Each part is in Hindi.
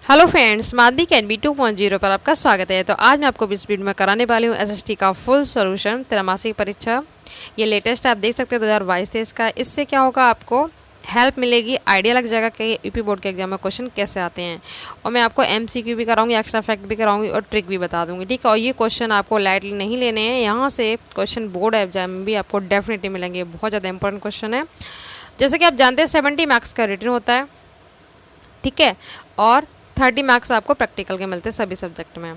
हेलो फ्रेंड्स, माध्यमिक कैनवी 2.0 पर आपका स्वागत है। तो आज मैं आपको इस वीडियो में कराने वाली हूँ एसएसटी का फुल सॉल्यूशन त्रैमासिक परीक्षा। ये लेटेस्ट आप देख सकते हैं 2022-23 का। इससे क्या होगा, आपको हेल्प मिलेगी, आइडिया लग जाएगा कि यूपी बोर्ड के एग्जाम में क्वेश्चन कैसे आते हैं। और मैं आपको एमसीक्यू भी कराऊंगी, एक्स्ट्रा फैक्ट भी कराऊंगी और ट्रिक भी बता दूंगी, ठीक है। और ये क्वेश्चन आपको लाइटली नहीं लेने हैं, यहाँ से क्वेश्चन बोर्ड एग्जाम में भी आपको डेफिनेटली मिलेंगे। बहुत ज़्यादा इंपॉर्टेंट क्वेश्चन है। जैसे कि आप जानते हैं 70 मार्क्स का रिटन होता है, ठीक है, और 30 मार्क्स आपको प्रैक्टिकल के मिलते हैं सभी सब्जेक्ट में।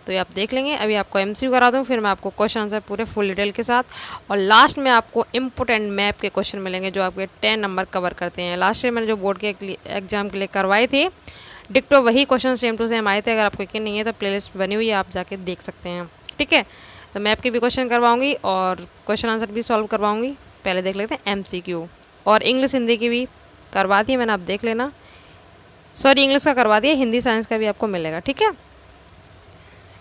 तो ये आप देख लेंगे। अभी आपको एमसीक्यू करा दूँ, फिर मैं आपको क्वेश्चन आंसर पूरे फुल डिटेल के साथ, और लास्ट में आपको इम्पोर्टेंट मैप के क्वेश्चन मिलेंगे जो आपके 10 नंबर कवर करते हैं। लास्ट ईयर मैंने जो बोर्ड के एग्जाम के लिए करवाए थे, डिक्टो वही क्वेश्चन सेम टू सेम आए थे। अगर आपको यकीन नहीं है तो प्लेलिस्ट बनी हुई है, आप जाके देख सकते हैं, ठीक है। तो मैप के भी क्वेश्चन करवाऊँगी और क्वेश्चन आंसर भी सॉल्व करवाऊँगी। पहले देख लेते हैं एमसीक्यू। और इंग्लिश हिंदी की भी करवा दी मैंने, आप देख लेना। सॉरी, इंग्लिश का करवा दिया, हिंदी साइंस का भी आपको मिलेगा, ठीक है।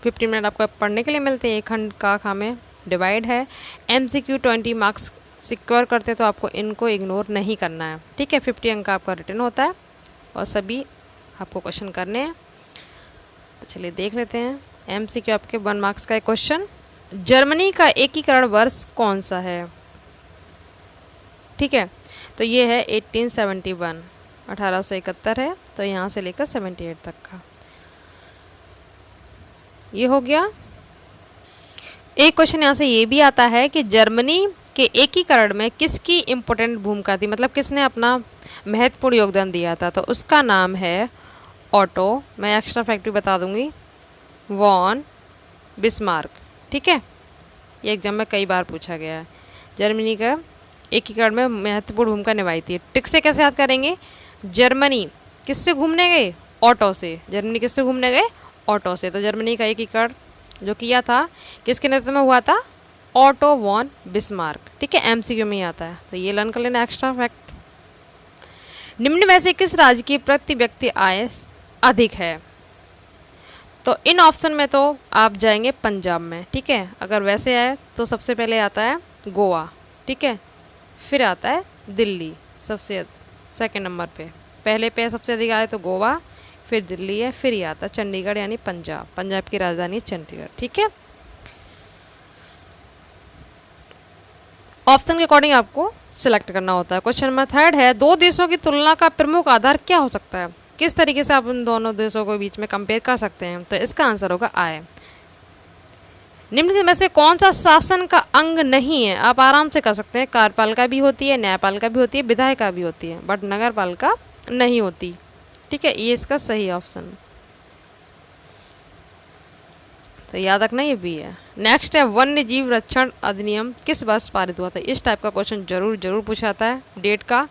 15 मिनट आपको पढ़ने के लिए मिलते हैं। एक खंड का खा में डिवाइड है। एमसीक्यू 20 मार्क्स सिक्योर करते हैं, तो आपको इनको इग्नोर नहीं करना है, ठीक है। 50 अंक का आपका रिटर्न होता है और सभी आपको क्वेश्चन करने हैं। तो चलिए देख लेते हैं। एमसीक्यू आपके 1 मार्क्स का एक क्वेश्चन, जर्मनी का एकीकरण वर्ष कौन सा है, ठीक है। तो ये है 1871, 1871 है। तो यहाँ से लेकर 78 तक का ये हो गया। एक क्वेश्चन यहाँ से ये भी आता है कि जर्मनी के एकीकरण में किसकी इम्पोर्टेंट भूमिका थी, मतलब किसने अपना महत्वपूर्ण योगदान दिया था। तो उसका नाम है ऑटो, मैं एक्स्ट्रा फैक्ट भी बता दूंगी, वॉन बिस्मार्क, ठीक है। ये एग्जाम में कई बार पूछा गया है। जर्मनी का एकीकरण में महत्वपूर्ण भूमिका निभाई थी। ट्रिक से कैसे याद करेंगे, जर्मनी किससे घूमने गए, ऑटो से। जर्मनी किससे घूमने गए, ऑटो से। तो जर्मनी का एकीकरण जो किया था किसके नेतृत्व में हुआ था, ऑटो वॉन बिस्मार्क, ठीक है। एमसीक्यू में ही आता है, तो ये लर्न कर लेना एक्स्ट्रा फैक्ट। निम्न में से किस राज्य की प्रति व्यक्ति आय अधिक है। तो इन ऑप्शन में तो आप जाएंगे पंजाब में, ठीक है। अगर वैसे आए तो सबसे पहले आता है गोवा, ठीक है, फिर आता है दिल्ली सबसे सेकंड नंबर पे। पहले पे सबसे अधिक आए तो गोवा, फिर दिल्ली है, फिर ये आता है चंडीगढ़ यानी पंजाब। पंजाब की राजधानी है चंडीगढ़, ठीक है। ऑप्शन के अकॉर्डिंग आपको सिलेक्ट करना होता है। क्वेश्चन नंबर 3 है, दो देशों की तुलना का प्रमुख आधार क्या हो सकता है। किस तरीके से आप उन दोनों देशों को बीच में कंपेयर कर सकते हैं। तो इसका आंसर होगा आय। निम्न में से कौन सा शासन का अंग नहीं है। आप आराम से कर सकते हैं, कार्यपालिका भी होती है, न्यायपालिका भी होती है, विधायिका भी होती है, बट नगरपालिका नहीं होती, ठीक है। ये इसका सही ऑप्शन, तो याद रखना ये भी है। नेक्स्ट है, वन्य जीव रक्षण अधिनियम किस वर्ष पारित हुआ था। इस टाइप का क्वेश्चन जरूर पूछा जाता है डेट का,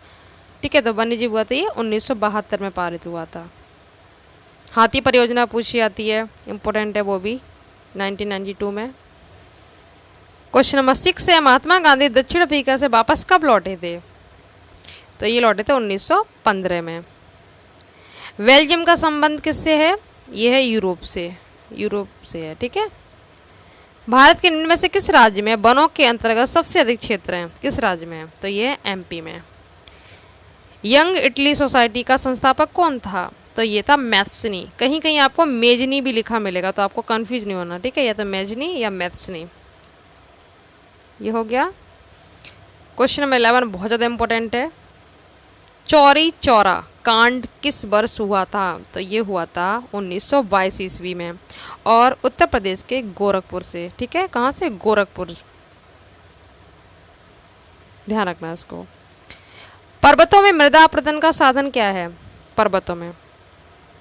ठीक है। तो वन्य जीव हुआ था ये 1972 में पारित हुआ था। हाथी परियोजना पूछी जाती है, इंपॉर्टेंट है वो भी, 1992 में। क्वेश्चन नंबर 6 है, महात्मा गांधी दक्षिण अफ्रीका से वापस कब लौटे थे। तो ये लौटे थे 1915 में। बेल्जियम का संबंध किससे है, ये है यूरोप से है, ठीक है। भारत के निम्न में से किस राज्य में वनों के अंतर्गत सबसे अधिक क्षेत्र हैं, किस राज्य में है। तो ये है एमपी में। यंग इटली सोसाइटी का संस्थापक कौन था। तो ये था मैथ्सनी। कहीं कहीं आपको मेजनी भी लिखा मिलेगा, तो आपको कंफ्यूज नहीं होना, ठीक है। या तो मेजनी या मैथ्सनी। ये हो गया। क्वेश्चन नंबर 11 बहुत ज़्यादा इंपॉर्टेंट है, चौरी चौरा कांड किस वर्ष हुआ था। तो ये हुआ था 1922 ईस्वी में, और उत्तर प्रदेश के गोरखपुर से, ठीक है। कहाँ से, गोरखपुर, ध्यान रखना इसको। पर्वतों में मृदा अपरदन का साधन क्या है, पर्वतों में,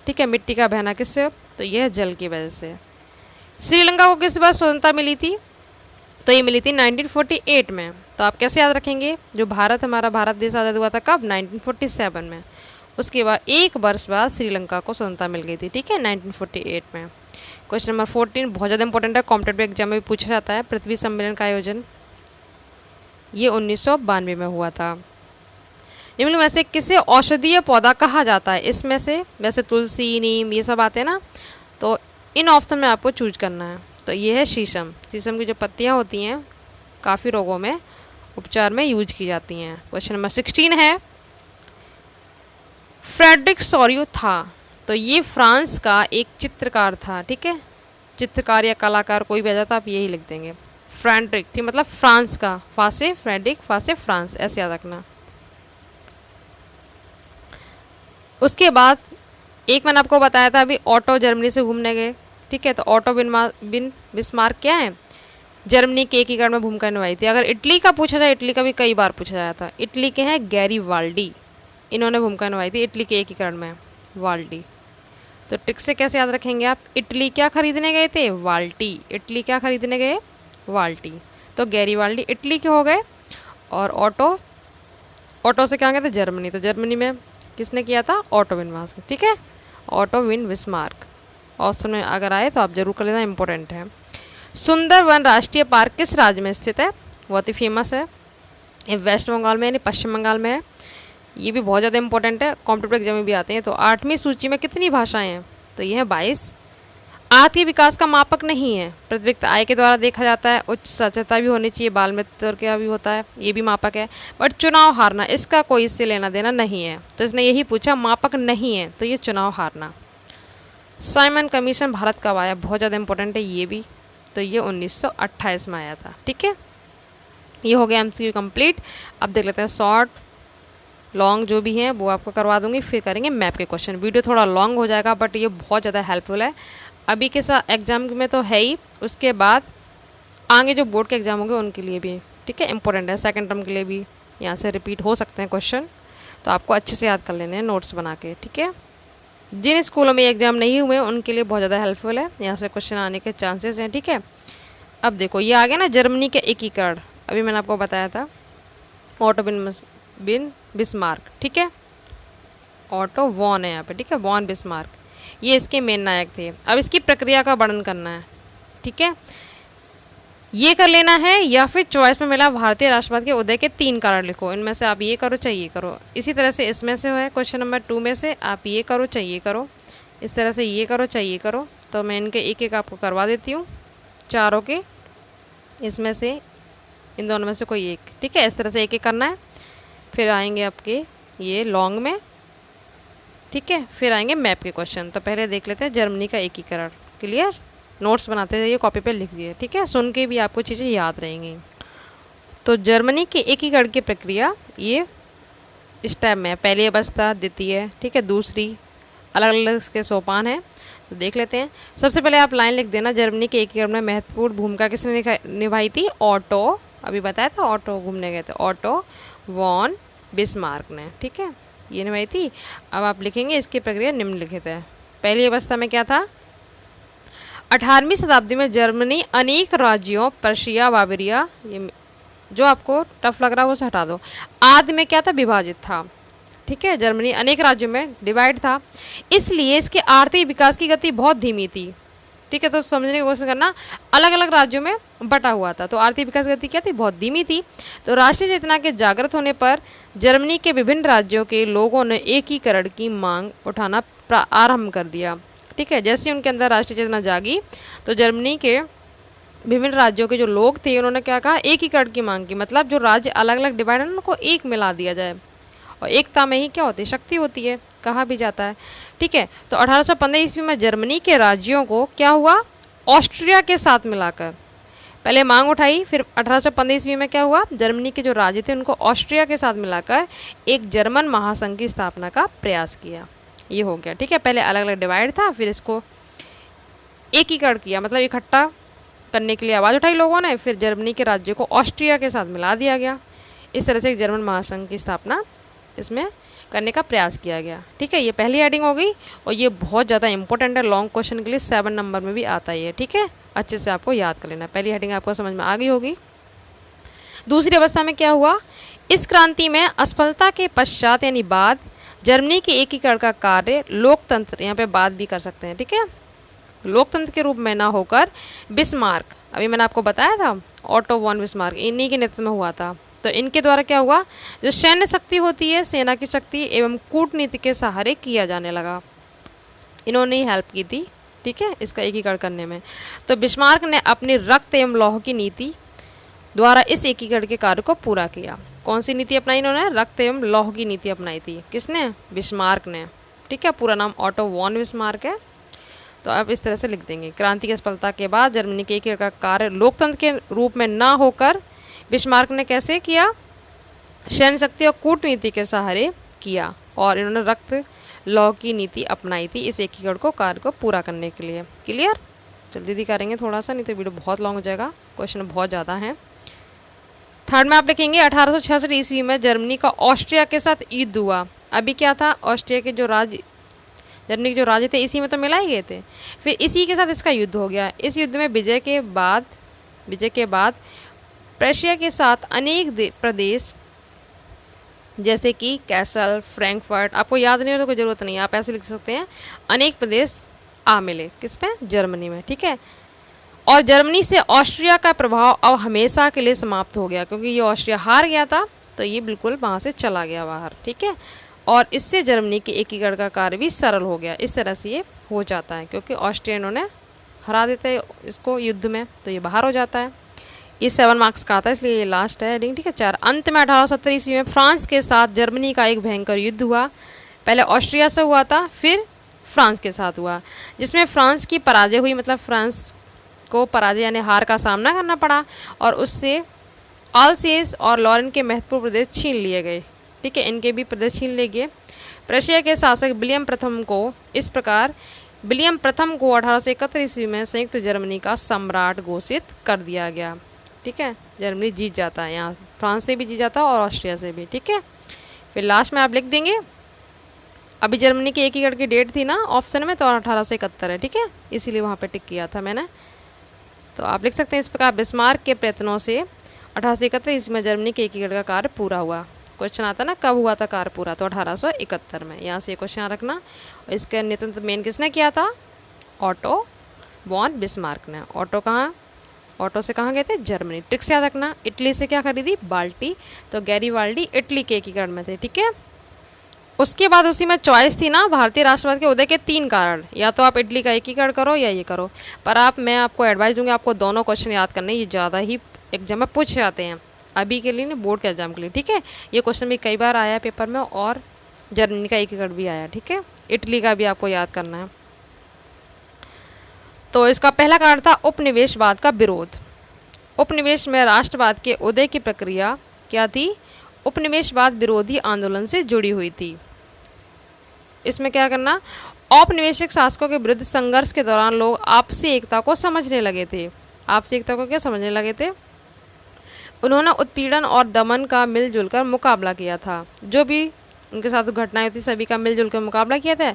ठीक है। मिट्टी का बहना किससे, तो यह है जल की वजह से। श्रीलंका को किस वर्ष स्वतंत्रता मिली थी। तो ये मिली थी 1948 में। तो आप कैसे याद रखेंगे, जो हमारा भारत देश आज़ाद हुआ था कब, 1947 में। उसके बाद एक वर्ष बाद श्रीलंका को स्वतंत्रता मिल गई थी, ठीक है, 1948 में। क्वेश्चन नंबर 14 बहुत ज़्यादा इंपॉर्टेंट है, कॉम्पिटेटिव एग्जाम में भी पूछा जाता है। पृथ्वी सम्मेलन का आयोजन ये 1992 में हुआ था। निम्न में से किसे औषधीय पौधा कहा जाता है। इसमें से वैसे तुलसी, नीम ये सब आते हैं ना, तो इन ऑप्शन में आपको चूज करना है। तो ये है शीशम। शीशम की जो पत्तियाँ होती हैं काफ़ी रोगों में उपचार में यूज की जाती हैं। क्वेश्चन नंबर 16 है, फ्रेडरिक सोरियो था तो ये फ्रांस का एक चित्रकार था, ठीक है, चित्रकार या कलाकार कोई भी आ जाता आप यही लिख देंगे, फ्रेडरिक, ठीक, मतलब फ्रांस का, फा से फ्रेडरिक, फा से फ्रांस, ऐसे याद रखना। उसके बाद एक मैंने आपको बताया था अभी, ऑटो जर्मनी से घूमने गए, ठीक है, तो ऑटो बिन बिस्मार्क क्या है, जर्मनी के एकीकरण में भूमिका निभाई थी। अगर इटली का पूछा जाए, इटली का भी कई बार पूछा जाता था, इटली के हैं गैरीवाल्डी, इन्होंने भूमिका निभाई थी इटली के एकीकरण में, वाल्डी। तो ट्रिक से कैसे याद रखेंगे आप, इटली क्या खरीदने गए थे, वाल्टी, इटली क्या खरीदने गए, वाल्टी, तो गैरीवाल्डी इटली के हो गए। और ऑटो, ऑटो से क्या गए थे, जर्मनी, तो जर्मनी में किसने किया था, ऑटो बिस्मार्क, ठीक है, ऑटो बिस्मार्क। ऑप्शन में अगर आए तो आप जरूर कर लेना, इंपॉर्टेंट है। सुंदरवन राष्ट्रीय पार्क किस राज्य में स्थित है, बहुत ही फेमस है, ये वेस्ट बंगाल में यानी पश्चिम बंगाल में है। ये भी बहुत ज़्यादा इंपॉर्टेंट है, कॉम्पिटिटिव एग्जाम में भी आते हैं। तो 8वीं सूची में कितनी भाषाएं हैं, तो ये है 22। आर्थिक विकास का मापक नहीं है, प्रत्यक्ष आय के द्वारा देखा जाता है, उच्च साक्षरता भी होनी चाहिए, बाल मृत्यु दर क्या भी होता है, ये भी मापक है। बट चुनाव हारना, इसका कोई इससे लेना देना नहीं है, तो इसने यही पूछा मापक नहीं है, तो ये चुनाव हारना। साइमन कमीशन भारत कब आया, बहुत ज़्यादा इंपॉर्टेंट है ये भी, तो ये 1928 में आया था, ठीक है। ये हो गया MCQ कंप्लीट। अब देख लेते हैं शॉर्ट लॉन्ग जो भी हैं वो आपको करवा दूंगी, फिर करेंगे मैप के क्वेश्चन। वीडियो थोड़ा लॉन्ग हो जाएगा बट ये बहुत ज़्यादा हेल्पफुल है, अभी के साथ एग्जाम में तो है ही, उसके बाद आगे जो बोर्ड के एग्जाम होंगे उनके लिए भी, ठीक है, इंपॉर्टेंट है। सेकंड टर्म के लिए भी यहाँ से रिपीट हो सकते हैं क्वेश्चन, तो आपको अच्छे से याद कर लेने हैं नोट्स बना के, ठीक है। जिन स्कूलों में एग्जाम नहीं हुए उनके लिए बहुत ज़्यादा हेल्पफुल है, यहाँ से क्वेश्चन आने के चांसेस हैं, ठीक है। अब देखो ये आ गया ना जर्मनी के एकीकरण, अभी मैंने आपको बताया था, ऑटो बिन बिस्मार्क, ठीक है, ऑटो वॉन है यहाँ पे, ठीक है, वॉन बिस्मार्क, ये इसके मेन नायक थे। अब इसकी प्रक्रिया का वर्णन करना है, ठीक है, ये कर लेना है, या फिर चॉइस में मिला भारतीय राष्ट्रवाद के उदय के 3 कारण लिखो, इनमें से आप ये करो चाहे ये करो। इसी तरह से इसमें से है क्वेश्चन नंबर 2 में से आप ये करो चाहे ये करो, इस तरह से ये करो चाहे ये करो। तो मैं इनके एक एक आपको करवा देती हूँ, चारों के, इसमें से इन दोनों में से कोई एक, ठीक है, इस तरह से एक एक करना है। फिर आएंगे आपके ये लॉन्ग में, ठीक है, फिर आएंगे मैप के क्वेश्चन। तो पहले देख लेते हैं जर्मनी का एकीकरण, क्लियर, नोट्स बनाते जाइए, कॉपी पे लिख दिए, ठीक है, सुन के भी आपको चीज़ें याद रहेंगी। तो जर्मनी के एकीकरण की प्रक्रिया ये इस टाइप में है, पहली अवस्था, द्वितीय, ठीक है, दूसरी, अलग अलग इसके सोपान है। तो देख लेते हैं। सबसे पहले आप लाइन लिख देना, जर्मनी के एकीकरण में महत्वपूर्ण भूमिका किसने निभाई थी, ऑटो, अभी बताया था ऑटो घूमने गए थे, ऑटो वॉन बिस्मार्क ने, ठीक है, ये निभाई थी। अब आप लिखेंगे इसकी प्रक्रिया निम्नलिखित है। पहली अवस्था में क्या था, 18वीं शताब्दी में जर्मनी अनेक राज्यों, पर्शिया, बावरिया, ये जो आपको टफ लग रहा है वो से हटा दो, आदि में क्या था, विभाजित था, ठीक है, जर्मनी अनेक राज्यों में डिवाइड था, इसलिए इसके आर्थिक विकास की गति बहुत धीमी थी, ठीक है। तो समझने की कोशिश करना, अलग अलग राज्यों में बटा हुआ था, तो आर्थिक विकास की गति क्या थी, बहुत धीमी थी। तो राष्ट्रीय चेतना के जागृत होने पर जर्मनी के विभिन्न राज्यों के लोगों ने एकीकरण की मांग उठाना आरंभ कर दिया, ठीक है। जैसे उनके अंदर राष्ट्रीय चेतना जागी तो जर्मनी के विभिन्न राज्यों के जो लोग थे उन्होंने क्या कहा, एकीकरण की मांग की, मतलब जो राज्य अलग अलग डिवाइड है उनको एक मिला दिया जाए, और एकता में ही क्या होती है, शक्ति होती है, कहा भी जाता है, ठीक है। तो 1815 ईस्वी में जर्मनी के राज्यों को क्या हुआ, ऑस्ट्रिया के साथ मिलाकर पहले मांग उठाई, फिर 1815 ईस्वी में क्या हुआ, जर्मनी के जो राज्य थे उनको ऑस्ट्रिया के साथ मिलाकर एक जर्मन महासंघ की स्थापना का प्रयास किया, ये हो गया, ठीक है। पहले अलग अलग डिवाइड था, फिर इसको एकीकरण किया, मतलब इकट्ठा करने के लिए आवाज़ उठाई लोगों ने, फिर जर्मनी के राज्य को ऑस्ट्रिया के साथ मिला दिया गया, इस तरह से एक जर्मन महासंघ की स्थापना इसमें करने का प्रयास किया गया, ठीक है। ये पहली हेडिंग हो गई, और ये बहुत ज़्यादा इंपॉर्टेंट है लॉन्ग क्वेश्चन के लिए, 7 नंबर में भी आता है ये, ठीक है, अच्छे से आपको याद कर लेना। पहली हेडिंग आपको समझ में आ गई होगी। दूसरी अवस्था में क्या हुआ, इस क्रांति में असफलता के पश्चात यानी बाद जर्मनी के एकीकरण का कार्य लोकतंत्र, यहाँ पे बात भी कर सकते हैं, ठीक है, लोकतंत्र के रूप में ना होकर बिस्मार्क, अभी मैंने आपको बताया था ऑटो वॉन बिस्मार्क, इन्हीं के नेतृत्व में हुआ था। तो इनके द्वारा क्या हुआ, जो सैन्य शक्ति होती है, सेना की शक्ति एवं कूटनीति के सहारे किया जाने लगा, इन्होंने ही हेल्प की थी, ठीक है, इसका एकीकरण करने में। तो बिस्मार्क ने अपनी रक्त एवं लौह की नीति द्वारा इस एकीकरण के कार्य को पूरा किया। कौन सी नीति अपनाई इन्होंने, रक्त एवं लौह की नीति अपनाई थी, किसने, बिस्मार्क ने, ठीक है, पूरा नाम ऑटो वॉन बिस्मार्क है। तो आप इस तरह से लिख देंगे। क्रांति की सफलता के बाद जर्मनी के एकीकरण का कार्य लोकतंत्र के रूप में ना होकर बिस्मार्क ने कैसे किया, सैन्य शक्ति और कूटनीति के सहारे किया, और इन्होंने रक्त लॉ की नीति अपनाई थी इस एकीकरण को कार्य को पूरा करने के लिए। क्लियर? जल्दी करेंगे थोड़ा सा, नहीं तो वीडियो बहुत लॉन्ग हो जाएगा, क्वेश्चन बहुत ज़्यादा है। थर्ड में आप लिखेंगे 1866 ईस्वी में जर्मनी का ऑस्ट्रिया के साथ युद्ध हुआ। अभी क्या था, ऑस्ट्रिया के जो राज्य, जर्मनी के जो राज्य थे इसी में तो मिलाए गए थे, फिर इसी के साथ इसका युद्ध हो गया। इस युद्ध में विजय के बाद प्रशिया के साथ अनेक प्रदेश जैसे कि कैसल, फ्रैंकफर्ट, आपको याद नहीं हो तो कोई ज़रूरत नहीं है, आप ऐसे लिख सकते हैं, अनेक प्रदेश आ मिले किस पे, जर्मनी में। ठीक है, और जर्मनी से ऑस्ट्रिया का प्रभाव अब हमेशा के लिए समाप्त हो गया, क्योंकि ये ऑस्ट्रिया हार गया था तो ये बिल्कुल वहाँ से चला गया बाहर। ठीक है, और इससे जर्मनी के एकीकरण का कार्य भी सरल हो गया। इस तरह से ये हो जाता है, क्योंकि ऑस्ट्रिया इन्होंने हरा देते हैं इसको युद्ध में, तो ये बाहर हो जाता है। ये 7 मार्क्स का आता है, इसलिए ये लास्ट है हेडिंग। ठीक है, 4 अंत में 1870 ईस्वी में फ्रांस के साथ जर्मनी का एक भयंकर युद्ध हुआ। पहले ऑस्ट्रिया से हुआ था, फिर फ्रांस के साथ हुआ, जिसमें फ्रांस की पराजय हुई, मतलब फ्रांस को पराजय यानी हार का सामना करना पड़ा, और उससे अल्सेस और लॉरेन के महत्वपूर्ण प्रदेश छीन लिए गए। ठीक है, इनके भी प्रदेश छीन लिए गए। प्रशिया के शासक विलियम प्रथम को 1871 ईस्वी में संयुक्त जर्मनी का सम्राट घोषित कर दिया गया। ठीक है, जर्मनी जीत जाता है, यहाँ फ्रांस से भी जीत जाता है और ऑस्ट्रिया से भी। ठीक है, फिर लास्ट में आप लिख देंगे, अभी जर्मनी की एकीकरण की डेट थी ना ऑप्शन में, तो 1871 है। ठीक है, इसीलिए वहाँ पे टिक किया था मैंने। तो आप लिख सकते हैं इस प्रकार, बिस्मार्क के प्रयत्नों से 1871 ईस्वी में जर्मनी के एकीकरण का कार्य पूरा हुआ। क्वेश्चन आता ना कब हुआ था कार्य पूरा, तो 1871 में, यहाँ से क्वेश्चन रखना। और इसका नेतृत्व मेन किसने किया था, ऑटो वॉन बिस्मार्क ने। ऑटो से कहाँ गए थे, जर्मनी। ट्रिक्स याद रखना, इटली से क्या खरीदी, बाल्टी, तो गैरीबाल्डी इटली के एकीकरण में थे। ठीक है, उसके बाद उसी में चॉइस थी ना भारतीय राष्ट्रवाद के उदय के 3 कारण, या तो आप इटली का एकीकरण करो या ये करो, पर मैं आपको एडवाइस दूंगी आपको दोनों क्वेश्चन याद करने, ये ज़्यादा ही एग्जाम में पूछे जाते हैं, अभी के लिए नहीं, बोर्ड के एग्जाम के लिए। ठीक है, ये क्वेश्चन भी कई बार आया है पेपर में, और जर्मनी का एकीकरण भी आया। ठीक है, इटली का भी आपको याद करना है। तो इसका पहला कारण था उपनिवेशवाद का विरोध। उपनिवेश में राष्ट्रवाद के उदय की प्रक्रिया क्या थी, उपनिवेशवाद विरोधी आंदोलन से जुड़ी हुई थी। इसमें क्या करना, औपनिवेशिक शासकों के विरुद्ध संघर्ष के दौरान लोग आपसी एकता को समझने लगे थे। आपसी एकता को क्या समझने लगे थे, उन्होंने उत्पीड़न और दमन का मिलजुल कर मुकाबला किया था। जो भी उनके साथ घटनाएं होती सभी का मिलजुल कर मुकाबला किया था।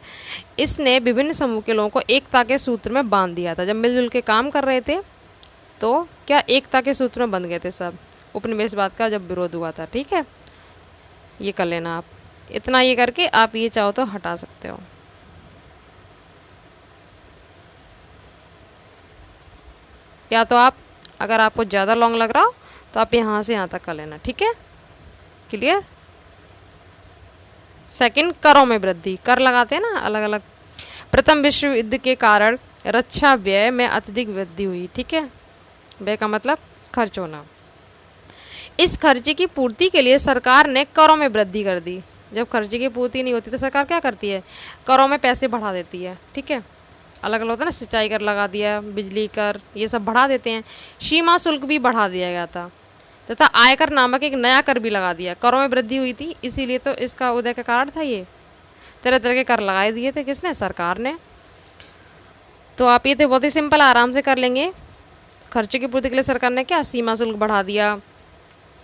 इसने विभिन्न समूह के लोगों को एकता के सूत्र में बांध दिया था। जब मिलजुल के काम कर रहे थे तो क्या एकता के सूत्र में बंध गए थे सब, उपनिवेशवाद का जब विरोध हुआ था। ठीक है, ये कर लेना आप, इतना ये करके आप ये चाहो तो हटा सकते हो। या तो आप, अगर आपको ज़्यादा लॉन्ग लग रहा हो तो आप यहाँ से यहाँ तक कर लेना। ठीक है, क्लियर। सेकंड, करों में वृद्धि, कर लगाते हैं ना अलग अलग। प्रथम विश्व युद्ध के कारण रक्षा व्यय में अत्यधिक वृद्धि हुई। ठीक है, व्यय का मतलब खर्च होना। इस खर्चे की पूर्ति के लिए सरकार ने करों में वृद्धि कर दी। जब खर्चे की पूर्ति नहीं होती तो सरकार क्या करती है, करों में पैसे बढ़ा देती है। ठीक है, अलग अलग होता है ना, सिंचाई कर लगा दिया, बिजली कर, ये सब बढ़ा देते हैं। सीमा शुल्क भी बढ़ा दिया गया था, तथा आयकर नामक एक नया कर भी लगा दिया। करों में वृद्धि हुई थी, इसीलिए तो इसका उदय का कारण था। ये तरह तरह के कर लगाए दिए थे, किसने, सरकार ने। तो आप ये तो बहुत ही सिंपल आराम से कर लेंगे। खर्चे की पूर्ति के लिए सरकार ने क्या, सीमा शुल्क बढ़ा दिया।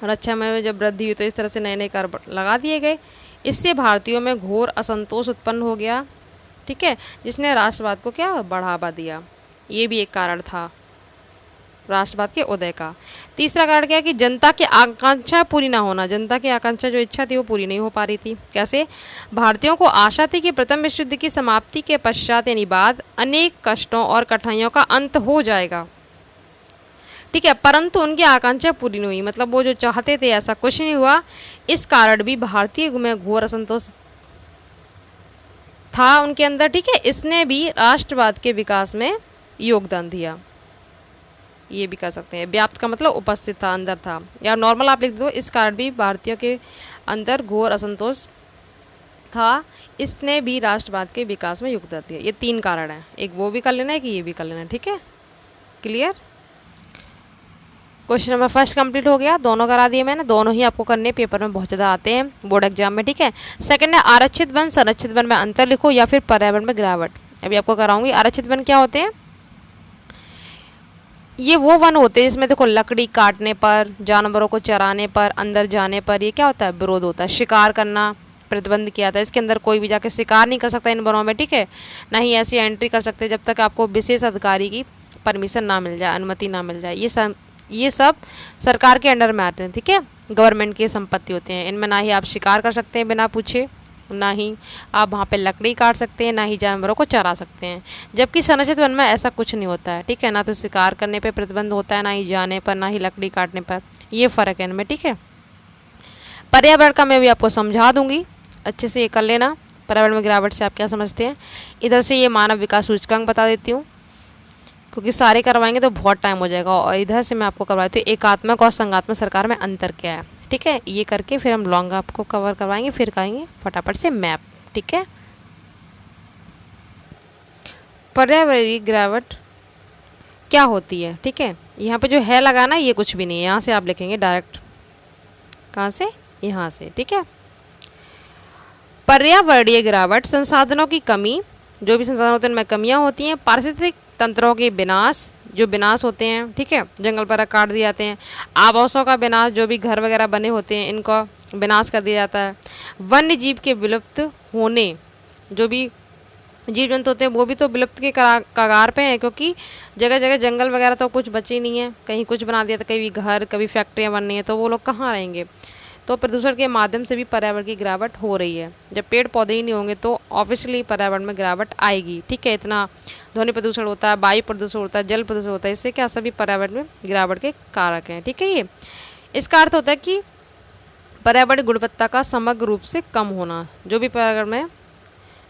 रक्षा में जब वृद्धि हुई तो इस तरह से नए नए कर लगा दिए गए। इससे भारतीयों में घोर असंतोष उत्पन्न हो गया। ठीक है, जिसने राष्ट्रवाद को क्या बढ़ावा दिया। ये भी एक कारण था राष्ट्रवाद के उदय का। तीसरा कारण क्या है कि जनता की आकांक्षा पूरी ना होना। जनता की आकांक्षा जो इच्छा थी वो पूरी नहीं हो पा रही थी। कैसे, भारतीयों को आशा थी कि प्रथम विश्व युद्ध की समाप्ति के पश्चात यानी बाद अनेक कष्टों और कठिनाइयों का अंत हो जाएगा। ठीक है, परंतु उनकी आकांक्षा पूरी नहीं हुई, मतलब वो जो चाहते थे ऐसा कुछ नहीं हुआ। इस कारण भी भारतीय में घोर असंतोष था उनके अंदर। ठीक है, इसने भी राष्ट्रवाद के विकास में योगदान दिया। ये भी कर सकते हैं, व्याप्त का मतलब उपस्थित था, अंदर था, या नॉर्मल आप लिख दो। इस कारण भी भारतीयों के अंदर घोर असंतोष था, इसने भी राष्ट्रवाद के विकास में योगदान दिया। ये 3 कारण हैं, एक वो भी कर लेना है कि ये भी कर लेना है, ठीक है, clear. Question number first complete हो गया, दोनों करा दिए मैंने, दोनों ही आपको करने पेपर में बहुत ज़्यादा आते हैं बोर्ड एग्जाम में, ठीक है। सेकंड है आरक्षित वन संरक्षित वन में अंतर लिखो या फिर पर्यावरण में गिरावट। अभी आपको कराऊंगी। आरक्षित वन क्या होते हैं? ये वो वन होते हैं जिसमें देखो लकड़ी काटने पर, जानवरों को चराने पर, अंदर जाने पर ये क्या होता है? विरोध होता है। शिकार करना प्रतिबंध किया था, इसके अंदर कोई भी जाके शिकार नहीं कर सकता इन वनों में, ठीक है। ना ही ऐसी एंट्री कर सकते जब तक आपको विशेष अधिकारी की परमिशन ना मिल जाए, अनुमति ना मिल जाए। ये सब सरकार के अंडर में आते हैं, ठीक है, गवर्नमेंट की संपत्ति होते हैं। इनमें ना ही आप शिकार कर सकते हैं बिना पूछे, ना ही आप वहाँ पे लकड़ी काट सकते हैं, ना ही जानवरों को चरा सकते हैं। जबकि संरक्षित वन में ऐसा कुछ नहीं होता है, ठीक है। ना तो शिकार करने पे प्रतिबंध होता है, ना ही जाने पर, ना ही लकड़ी काटने पर। ये फ़र्क है इनमें, ठीक है। पर्यावरण का मैं भी आपको समझा दूंगी, अच्छे से ये कर लेना। पर्यावरण में गिरावट से आप क्या समझते हैं। इधर से ये मानव विकास सूचकांक बता देती हूँ, क्योंकि सारे करवाएंगे तो बहुत टाइम हो जाएगा। और इधर से मैं आपको करवाती हूँ एकात्मक और संघात्मक सरकार में अंतर क्या है, ठीक है। ये करके फिर हम लॉन्ग आपको कवर करवाएंगे, फिर करेंगे फटाफट से मैप, ठीक है। पर्यावरणीय गिरावट क्या होती है, ठीक है। यहाँ पे जो है लगाना ये कुछ भी नहीं है, यहाँ से आप लिखेंगे डायरेक्ट, कहाँ से? यहाँ से, ठीक है। पर्यावरणीय गिरावट संसाधनों की कमी, जो भी संसाधन होते हैं उनमें कमियाँ होती हैं। पारिस्थितिक तंत्रों के विनाश, जो विनाश होते हैं, ठीक है, जंगल पर काट दिए जाते हैं। आवासों का विनाश, जो भी घर वगैरह बने होते हैं इनका विनाश कर दिया जाता है। वन्य जीव के विलुप्त होने, जो भी जीव जंतु होते हैं वो भी तो विलुप्त के कगार पे हैं, क्योंकि जगह जगह जंगल वगैरह तो कुछ बचे ही नहीं है, कहीं कुछ बना दिया, तो कभी घर, कभी फैक्ट्रियाँ बननी है, तो वो लोग कहाँ रहेंगे। तो प्रदूषण के माध्यम से भी पर्यावरण की गिरावट हो रही है। जब पेड़ पौधे ही नहीं होंगे तो ऑब्वियसली पर्यावरण में गिरावट आएगी, ठीक है। इतना ध्वनि प्रदूषण होता है, वायु प्रदूषण होता है, जल प्रदूषण होता है, इससे क्या सभी पर्यावरण में गिरावट के कारक हैं, ठीक है। ये इसका अर्थ होता है कि पर्यावरण गुणवत्ता का समग्र रूप से कम होना, जो भी पर्यावरण में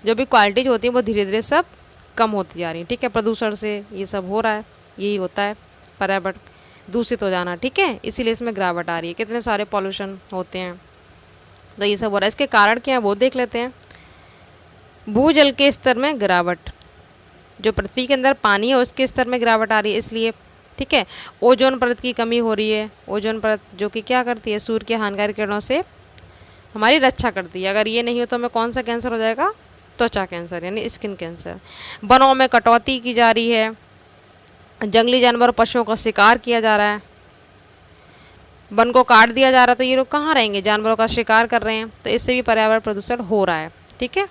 जो भी क्वालिटीज होती है वो धीरे धीरे सब कम होती जा रही है, ठीक है। प्रदूषण से ये सब हो रहा है, यही होता है पर्यावरण दूषित हो जाना, ठीक है। इसीलिए इसमें गिरावट आ रही है, कितने सारे पॉल्यूशन होते हैं, तो ये सब हो रहा है। इसके कारण क्या है वो देख लेते हैं। भूजल के स्तर में गिरावट, जो पृथ्वी के अंदर पानी है उसके स्तर में गिरावट आ रही है इसलिए, ठीक है। ओजोन परत की कमी हो रही है। ओजोन परत जो कि क्या करती है, सूर्य के हानिकारक किरणों से हमारी रक्षा करती है। अगर ये नहीं हो तो हमें कौन सा कैंसर हो जाएगा? त्वचा कैंसर, यानी स्किन कैंसर। वनों में कटौती की जा रही है, जंगली जानवर पशुओं का शिकार किया जा रहा है, वन को काट दिया जा रहा है, तो ये लोग कहाँ रहेंगे? जानवरों का शिकार कर रहे हैं, तो इससे भी पर्यावरण प्रदूषण हो रहा है, ठीक है।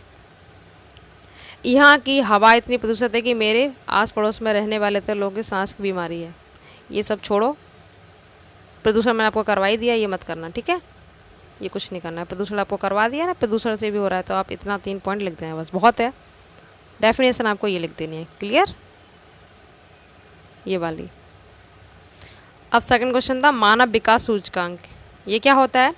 यहाँ की हवा इतनी प्रदूषित है कि मेरे आस पड़ोस में रहने वाले तो लोगों की सांस की बीमारी है। ये सब छोड़ो, प्रदूषण मैंने आपको करवा ही दिया, ये मत करना, ठीक है। ये कुछ नहीं करना है, प्रदूषण आपको करवा दिया ना, प्रदूषण से भी हो रहा है, तो आप इतना 3 पॉइंट लिख दें बस, बहुत है। डेफिनेशन आपको ये लिख देनी है, क्लियर, ये वाली। अब सेकंड क्वेश्चन था मानव विकास सूचकांक। ये क्या होता है?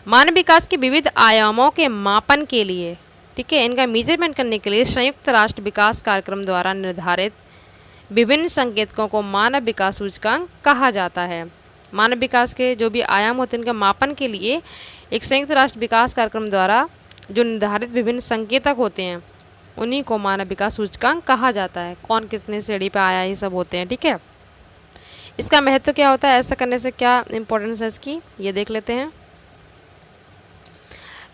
मानव विकास के विविध आयामों के मापन के लिए, ठीक है, इनका मेजरमेंट करने के लिए संयुक्त राष्ट्र विकास कार्यक्रम द्वारा निर्धारित विभिन्न संकेतकों को मानव विकास सूचकांक कहा जाता है। मानव विकास के जो भी आयाम होते हैं उनके मापन के लिए एक संयुक्त राष्ट्र विकास कार्यक्रम द्वारा जो निर्धारित विभिन्न संकेतक होते हैं उन्हीं को मानव विकास सूचकांक कहा जाता है। कौन कितने श्रेणी पे आया, ये सब होते हैं, ठीक है। इसका महत्व क्या होता है, ऐसा करने से क्या इंपॉर्टेंस है इसकी, ये देख लेते हैं।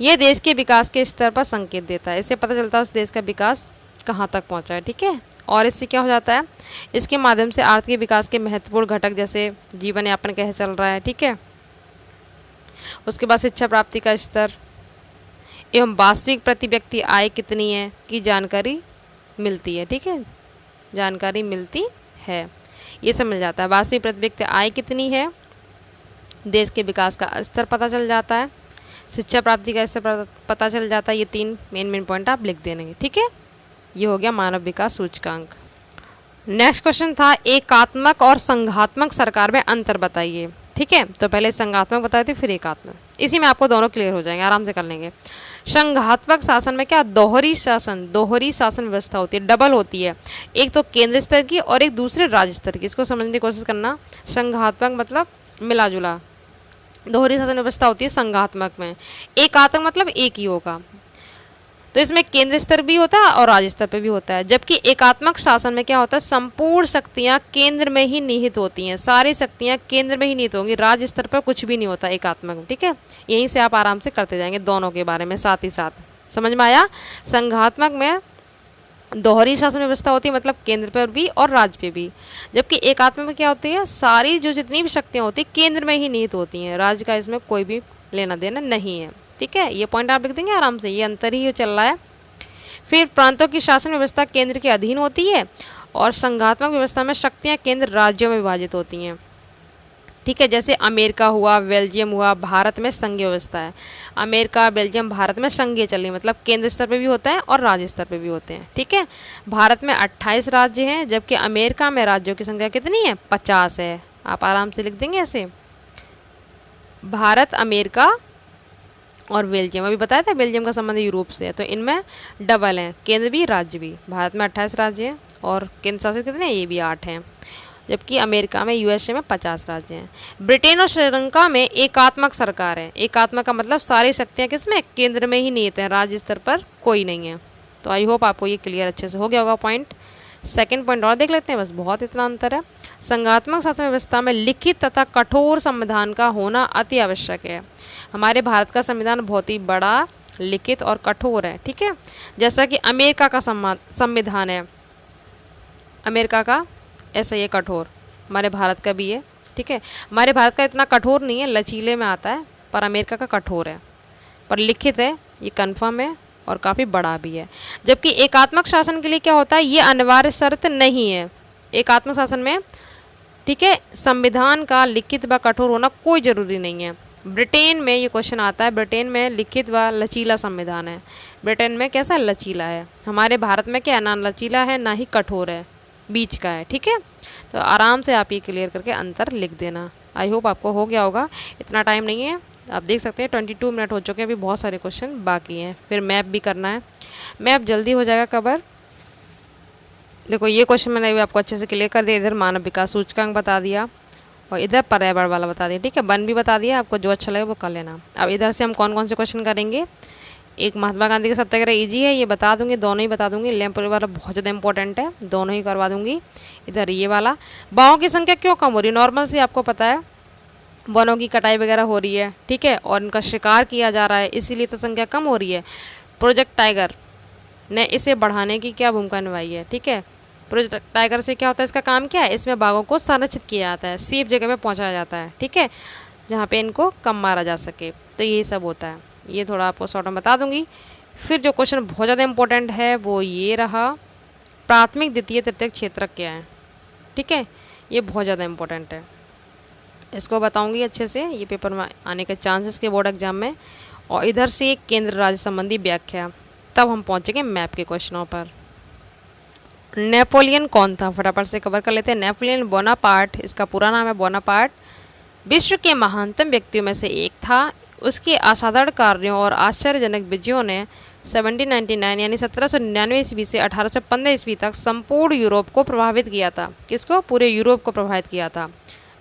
ये देश के विकास के स्तर पर संकेत देता है, इससे पता चलता है उस देश का विकास कहाँ तक पहुँचा है, ठीक है। और इससे क्या हो जाता है, इसके माध्यम से आर्थिक विकास के महत्वपूर्ण घटक जैसे जीवन यापन कैसे चल रहा है, ठीक है, उसके बाद शिक्षा प्राप्ति का स्तर एवं वास्तविक प्रति व्यक्ति आय कितनी है की जानकारी मिलती है, ठीक है, जानकारी मिलती है, ये सब मिल जाता है। वास्तविक प्रति व्यक्ति आय कितनी है, देश के विकास का स्तर पता चल जाता है, शिक्षा प्राप्ति का स्तर पता चल जाता है। ये 3 मेन पॉइंट आप लिख देंगे, ठीक है। ये हो गया मानव विकास सूचकांक। नेक्स्ट क्वेश्चन था एकात्मक और संघात्मक सरकार में अंतर बताइए, ठीक है। तो पहले संघात्मक बताए थे, फिर एकात्मक, इसी में आपको दोनों क्लियर हो जाएंगे, आराम से कर लेंगे। संघात्मक शासन में क्या दोहरी शासन व्यवस्था होती है, डबल होती है, एक तो केंद्र स्तर की और एक दूसरे राज्य स्तर की। इसको समझने की कोशिश करना। संघात्मक मतलब मिला जुला, दोहरी शासन व्यवस्था होती है संघात्मक में। एकात्मक मतलब एक ही होगा, तो इसमें केंद्र स्तर भी होता है और राज्य स्तर पे भी होता है। जबकि एकात्मक शासन में क्या होता है, संपूर्ण शक्तियां केंद्र में ही निहित होती हैं, सारी शक्तियां केंद्र में ही निहित होंगी, राज्य स्तर पर कुछ भी नहीं होता एकात्मक में। ठीक है, यहीं से आप आराम से करते जाएंगे दोनों के बारे में साथ ही साथ। समझ में आया? संघात्मक में दोहरी शासन व्यवस्था होती है, मतलब केंद्र पर भी और राज्य पे भी। जबकि एकात्मक में क्या होती है, सारी जो जितनी भी शक्तियां होती है केंद्र में ही निहित होती हैं, राज्य का इसमें कोई भी लेना देना नहीं है। ठीक है, ये पॉइंट आप लिख देंगे आराम से, ये अंतर ही चल रहा है। फिर प्रांतों की शासन व्यवस्था केंद्र के अधीन होती है और संघात्मक व्यवस्था में शक्तियां केंद्र राज्यों में विभाजित होती हैं। ठीक है, जैसे अमेरिका हुआ, बेल्जियम हुआ, भारत में संघीय व्यवस्था है। अमेरिका, बेल्जियम, भारत में संघीय चली, मतलब केंद्र स्तर पे भी होता है और राज्य स्तर पे भी होते हैं। ठीक है, भारत में 28 राज्य हैं, जबकि अमेरिका में राज्यों की संख्या कितनी है, 50 है। आप आराम से लिख देंगे ऐसे, भारत, अमेरिका और बेल्जियम। अभी बताया था बेल्जियम का संबंध यूरोप से है, तो इनमें डबल है, केंद्र भी राज्य भी। भारत में 28 राज्य हैं और केंद्र शासित कितने हैं, ये भी 8 हैं। जबकि अमेरिका में, यूएसए में 50 राज्य हैं। ब्रिटेन और श्रीलंका में एकात्मक सरकार है। एकात्मक का मतलब सारी शक्तियाँ किसमें, केंद्र में ही निहित हैं, राज्य स्तर पर कोई नहीं है। तो आई होप आपको ये क्लियर अच्छे से हो गया होगा पॉइंट। सेकंड पॉइंट और देख लेते हैं, बस बहुत इतना अंतर है। संघात्मक शासन व्यवस्था में लिखित तथा कठोर संविधान का होना अति आवश्यक है। हमारे भारत का संविधान बहुत ही बड़ा, लिखित और कठोर है। ठीक है, जैसा कि अमेरिका का संविधान है, अमेरिका का ऐसा ये कठोर, हमारे भारत का भी है। ठीक है, हमारे भारत का इतना कठोर नहीं है, लचीले में आता है, पर अमेरिका का कठोर है, पर लिखित है, ये कन्फर्म है और काफ़ी बड़ा भी है। जबकि एकात्मक शासन के लिए क्या होता है, ये अनिवार्य शर्त नहीं है एकात्मक शासन में। ठीक है, संविधान का लिखित व कठोर होना कोई ज़रूरी नहीं है। ब्रिटेन में ये क्वेश्चन आता है, ब्रिटेन में लिखित व लचीला संविधान है। ब्रिटेन में कैसा, लचीला है। हमारे भारत में क्या, ना लचीला है ना ही कठोर है, बीच का है। ठीक है, तो आराम से आप ये क्लियर करके अंतर लिख देना। आई होप आपको हो गया होगा, इतना टाइम नहीं है, आप देख सकते हैं 22 मिनट हो चुके हैं, अभी बहुत सारे क्वेश्चन बाकी हैं। फिर मैप भी करना है, मैप जल्दी हो जाएगा कवर। देखो ये क्वेश्चन मैंने अभी आपको अच्छे से क्लियर कर दिया, इधर मानव विकास सूचकांक बता दिया और इधर पर्यावरण वाला बता दिया। ठीक है, वन भी बता दिया, आपको जो अच्छा लगे वो कर लेना। अब इधर से हम कौन कौन से क्वेश्चन करेंगे, एक महात्मा गांधी का सत्याग्रह इजी है, ये बता दूंगी, दोनों ही बता दूंगी। लैंपपुर वाला बहुत ज़्यादा इंपॉर्टेंट है, दोनों ही करवा दूंगी। इधर ये वाला, बाघों की संख्या क्यों कम हो रही है, नॉर्मल से आपको पता है वनों की कटाई वगैरह हो रही है। ठीक है, और इनका शिकार किया जा रहा है, इसीलिए तो संख्या कम हो रही है। प्रोजेक्ट टाइगर ने इसे बढ़ाने की क्या भूमिका निभाई है। ठीक है, प्रोजेक्ट टाइगर से क्या होता है, इसका काम क्या है, इसमें बाघों को संरक्षित किया जाता है, सेफ जगह पे पहुंचाया जाता है। ठीक है, जहाँ पे इनको कम मारा जा सके, तो यही सब होता है। ये थोड़ा आपको शॉर्ट में बता दूंगी। फिर जो क्वेश्चन बहुत ज़्यादा इंपॉर्टेंट है वो ये रहा, प्राथमिक द्वितीय तृतीयक क्षेत्रक क्या है। ठीक है, ये बहुत ज़्यादा इंपॉर्टेंट है, इसको बताऊंगी अच्छे से, ये पेपर में आने के चांसेस के बोर्ड एग्जाम में। और इधर से एक केंद्र राज्य संबंधी व्याख्या, तब हम पहुंचेंगे मैप के क्वेश्चनों पर। नेपोलियन कौन था, फटाफट से कवर कर लेते हैं। नेपोलियन बोनापार्ट, इसका पूरा नाम है बोनापार्ट, विश्व के महानतम व्यक्तियों में से एक था। उसके असाधारण कार्यों और आश्चर्यजनक विजयों ने 1799 यानी 1799 ईस्वी से 1815 ईस्वी तक संपूर्ण यूरोप को प्रभावित किया था। किसको, पूरे यूरोप को प्रभावित किया था।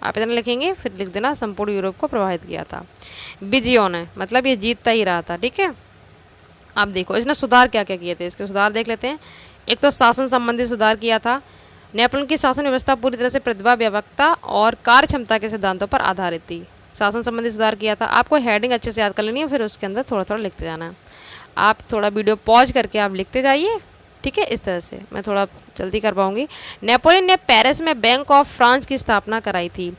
आप इतना लिखेंगे, फिर लिख देना संपूर्ण यूरोप को प्रभावित किया था। विजयों ने मतलब ये जीतता ही रहा था। ठीक है, अब देखो इसने सुधार क्या क्या किए थे, इसके सुधार देख लेते हैं। एक तो शासन संबंधी सुधार किया था। नेपोलियन की शासन व्यवस्था पूरी तरह से प्रतिभा, व्यापकता और कार्य क्षमता के सिद्धांतों पर आधारित थी। शासन संबंधी सुधार किया था। आपको हेडिंग अच्छे से याद कर लेनी है, फिर उसके अंदर थोड़ा थोड़ा लिखते जाना है। आप थोड़ा वीडियो पॉज करके आप लिखते जाइए। ठीक है, इस तरह से मैं थोड़ा जल्दी कर पाऊंगी। नेपोलियन ने पेरिस में बैंक ऑफ फ्रांस की स्थापना कराई थी।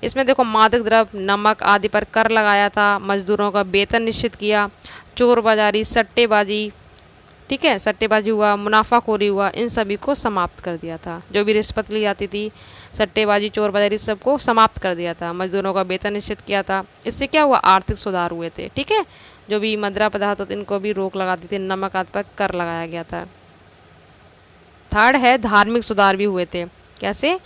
इसमें देखो मादक द्रव्य, नमक आदि पर कर लगाया था, मजदूरों का वेतन निश्चित किया, चोर बाजारी, सट्टेबाजी, ठीक है, सट्टेबाजी हुआ, मुनाफाखोरी हुआ, इन सभी को समाप्त कर दिया था। जो भी रिश्वत ली जाती थी, सट्टेबाजी, चोर बाजारी, सबको समाप्त कर दिया था। मजदूरों का वेतन निश्चित किया था। इससे क्या हुआ, आर्थिक सुधार हुए थे। ठीक है, जो भी मदिरा पदार्थ होते इनको भी रोक लगा दी थी, नमक आदि पर कर लगाया गया था। थर्ड है धार्मिक सुधार भी हुए थे। कैसे,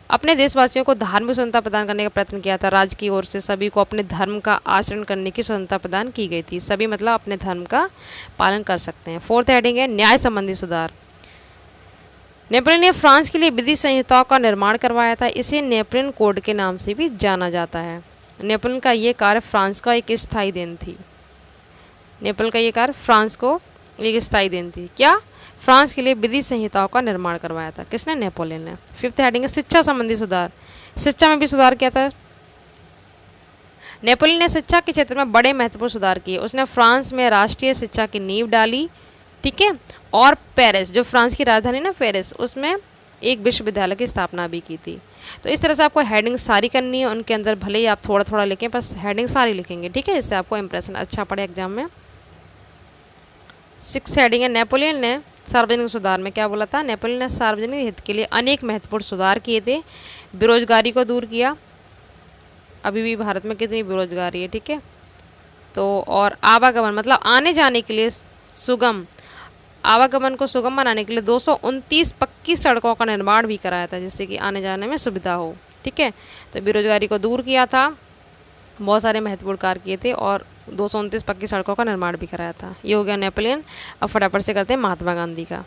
अपने देशवासियों को धार्मिक स्वतंत्रता प्रदान करने का प्रयत्न किया था। राज्य की ओर से सभी को अपने धर्म का आचरण करने की स्वतंत्रता प्रदान की गई थी। सभी मतलब अपने धर्म का पालन कर सकते हैं। फोर्थ हेडिंग है न्याय संबंधी सुधार। नेपोलियन ने फ्रांस के लिए विधि संहिताओं का निर्माण करवाया था। इसे नेपोलियन कोड के नाम से भी जाना जाता है। नेपोलियन का ये कार्य फ्रांस का एक स्थायी देन थी। नेपोलियन का ये कार्य फ्रांस को एक स्थायी देन थी। क्या? फ्रांस के लिए विधि संहिताओं का निर्माण करवाया था। किसने? नेपोलियन ने। फिफ्थ हेडिंग है शिक्षा संबंधी सुधार। शिक्षा में भी सुधार किया था। नेपोलियन ने शिक्षा के क्षेत्र में बड़े महत्वपूर्ण सुधार किए। उसने फ्रांस में राष्ट्रीय शिक्षा की नींव डाली, ठीक है, और पेरिस, जो फ्रांस की राजधानी ना पेरिस, उसमें एक विश्वविद्यालय की स्थापना भी की थी। तो इस तरह से आपको हेडिंग सारी करनी है, उनके अंदर भले ही आप थोड़ा थोड़ा लिखें, बस हेडिंग सारी लिखेंगे, ठीक है, इससे आपको इंप्रेशन अच्छा पड़े एग्जाम में। 6 हेडिंग है नेपोलियन ने सार्वजनिक सुधार में क्या बोला था? नेपोलियन ने सार्वजनिक हित के लिए अनेक महत्वपूर्ण सुधार किए थे। बेरोजगारी को दूर किया। अभी भी भारत में कितनी बेरोजगारी है, ठीक है। तो और आवागमन मतलब आने जाने के लिए सुगम, आवागमन को सुगम बनाने के लिए 229 पक्की सड़कों का निर्माण भी कराया था, जिससे कि आने जाने में सुविधा हो, ठीक है। तो बेरोजगारी को दूर किया था, बहुत सारे महत्वपूर्ण कार्य किए थे और 229 पक्की सड़कों का निर्माण भी कराया था। ये हो गया नेपोलियन। अब फटाफट से करते हैं महात्मा गांधी का।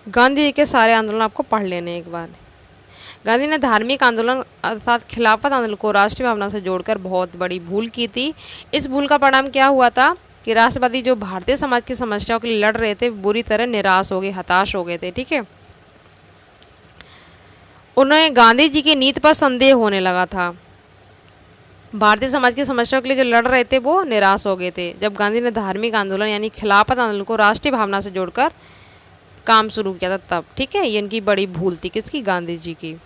गांधी जी के सारे आंदोलन आपको पढ़ लेने एक बार। गांधी ने धार्मिक आंदोलन अर्थात खिलाफत आंदोलन को राष्ट्रीय भावना से जोड़कर बहुत बड़ी भूल की थी। इस भूल का परिणाम क्या हुआ था कि राष्ट्रवादी जो भारतीय समाज की समस्याओं के लिए लड़ रहे थे बुरी तरह निराश हो गए, हताश हो गए थे, ठीक है। उन्हें गांधी जी की नीति पर संदेह होने लगा था। भारतीय समाज की समस्याओं के लिए जो लड़ रहे थे वो निराश हो गए थे। जब गांधी ने धार्मिक आंदोलन यानी खिलाफत आंदोलन को राष्ट्रीय भावना से जोड़कर काम शुरू किया था तब, ठीक है। ये इनकी बड़ी भूल थी, किसकी? गांधी जी की।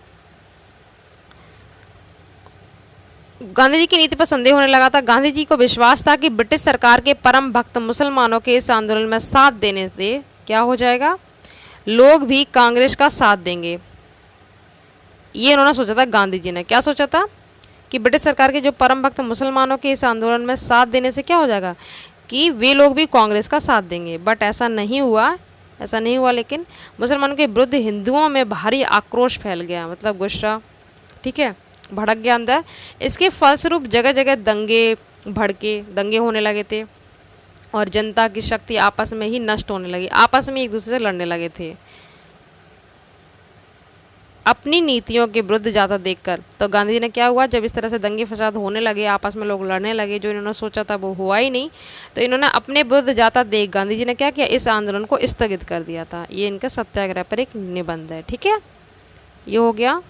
गांधी जी की नीति पर संदेह होने लगा था। गांधी जी को विश्वास था कि ब्रिटिश सरकार के परम भक्त मुसलमानों के इस आंदोलन में साथ देने से क्या हो जाएगा, लोग भी कांग्रेस का साथ देंगे। ये इन्होंने सोचा था, गांधी जी ने क्या सोचा था कि ब्रिटिश सरकार के जो परम भक्त मुसलमानों के इस आंदोलन में साथ देने से क्या हो जाएगा कि वे लोग भी कांग्रेस का साथ देंगे। बट ऐसा नहीं हुआ, ऐसा नहीं हुआ। लेकिन मुसलमानों के विरुद्ध हिंदुओं में भारी आक्रोश फैल गया, मतलब गुस्सा, ठीक है, भड़क गया अंदर। इसके फलस्वरूप जगह जगह दंगे होने लगे थे और जनता की शक्ति आपस में ही नष्ट होने लगी, आपस में एक दूसरे से लड़ने लगे थे अपनी नीतियों के विरुद्ध जाता देखकर। तो गांधी जी ने क्या हुआ, जब इस तरह से दंगे फसाद होने लगे, आपस में लोग लड़ने लगे, जो इन्होंने सोचा था वो हुआ ही नहीं, तो इन्होंने अपने विरुद्ध जाता देख गांधी जी ने क्या किया, इस आंदोलन को स्थगित कर दिया था। ये इनका सत्याग्रह पर एक निबंध है, ठीक है। ये हो गया।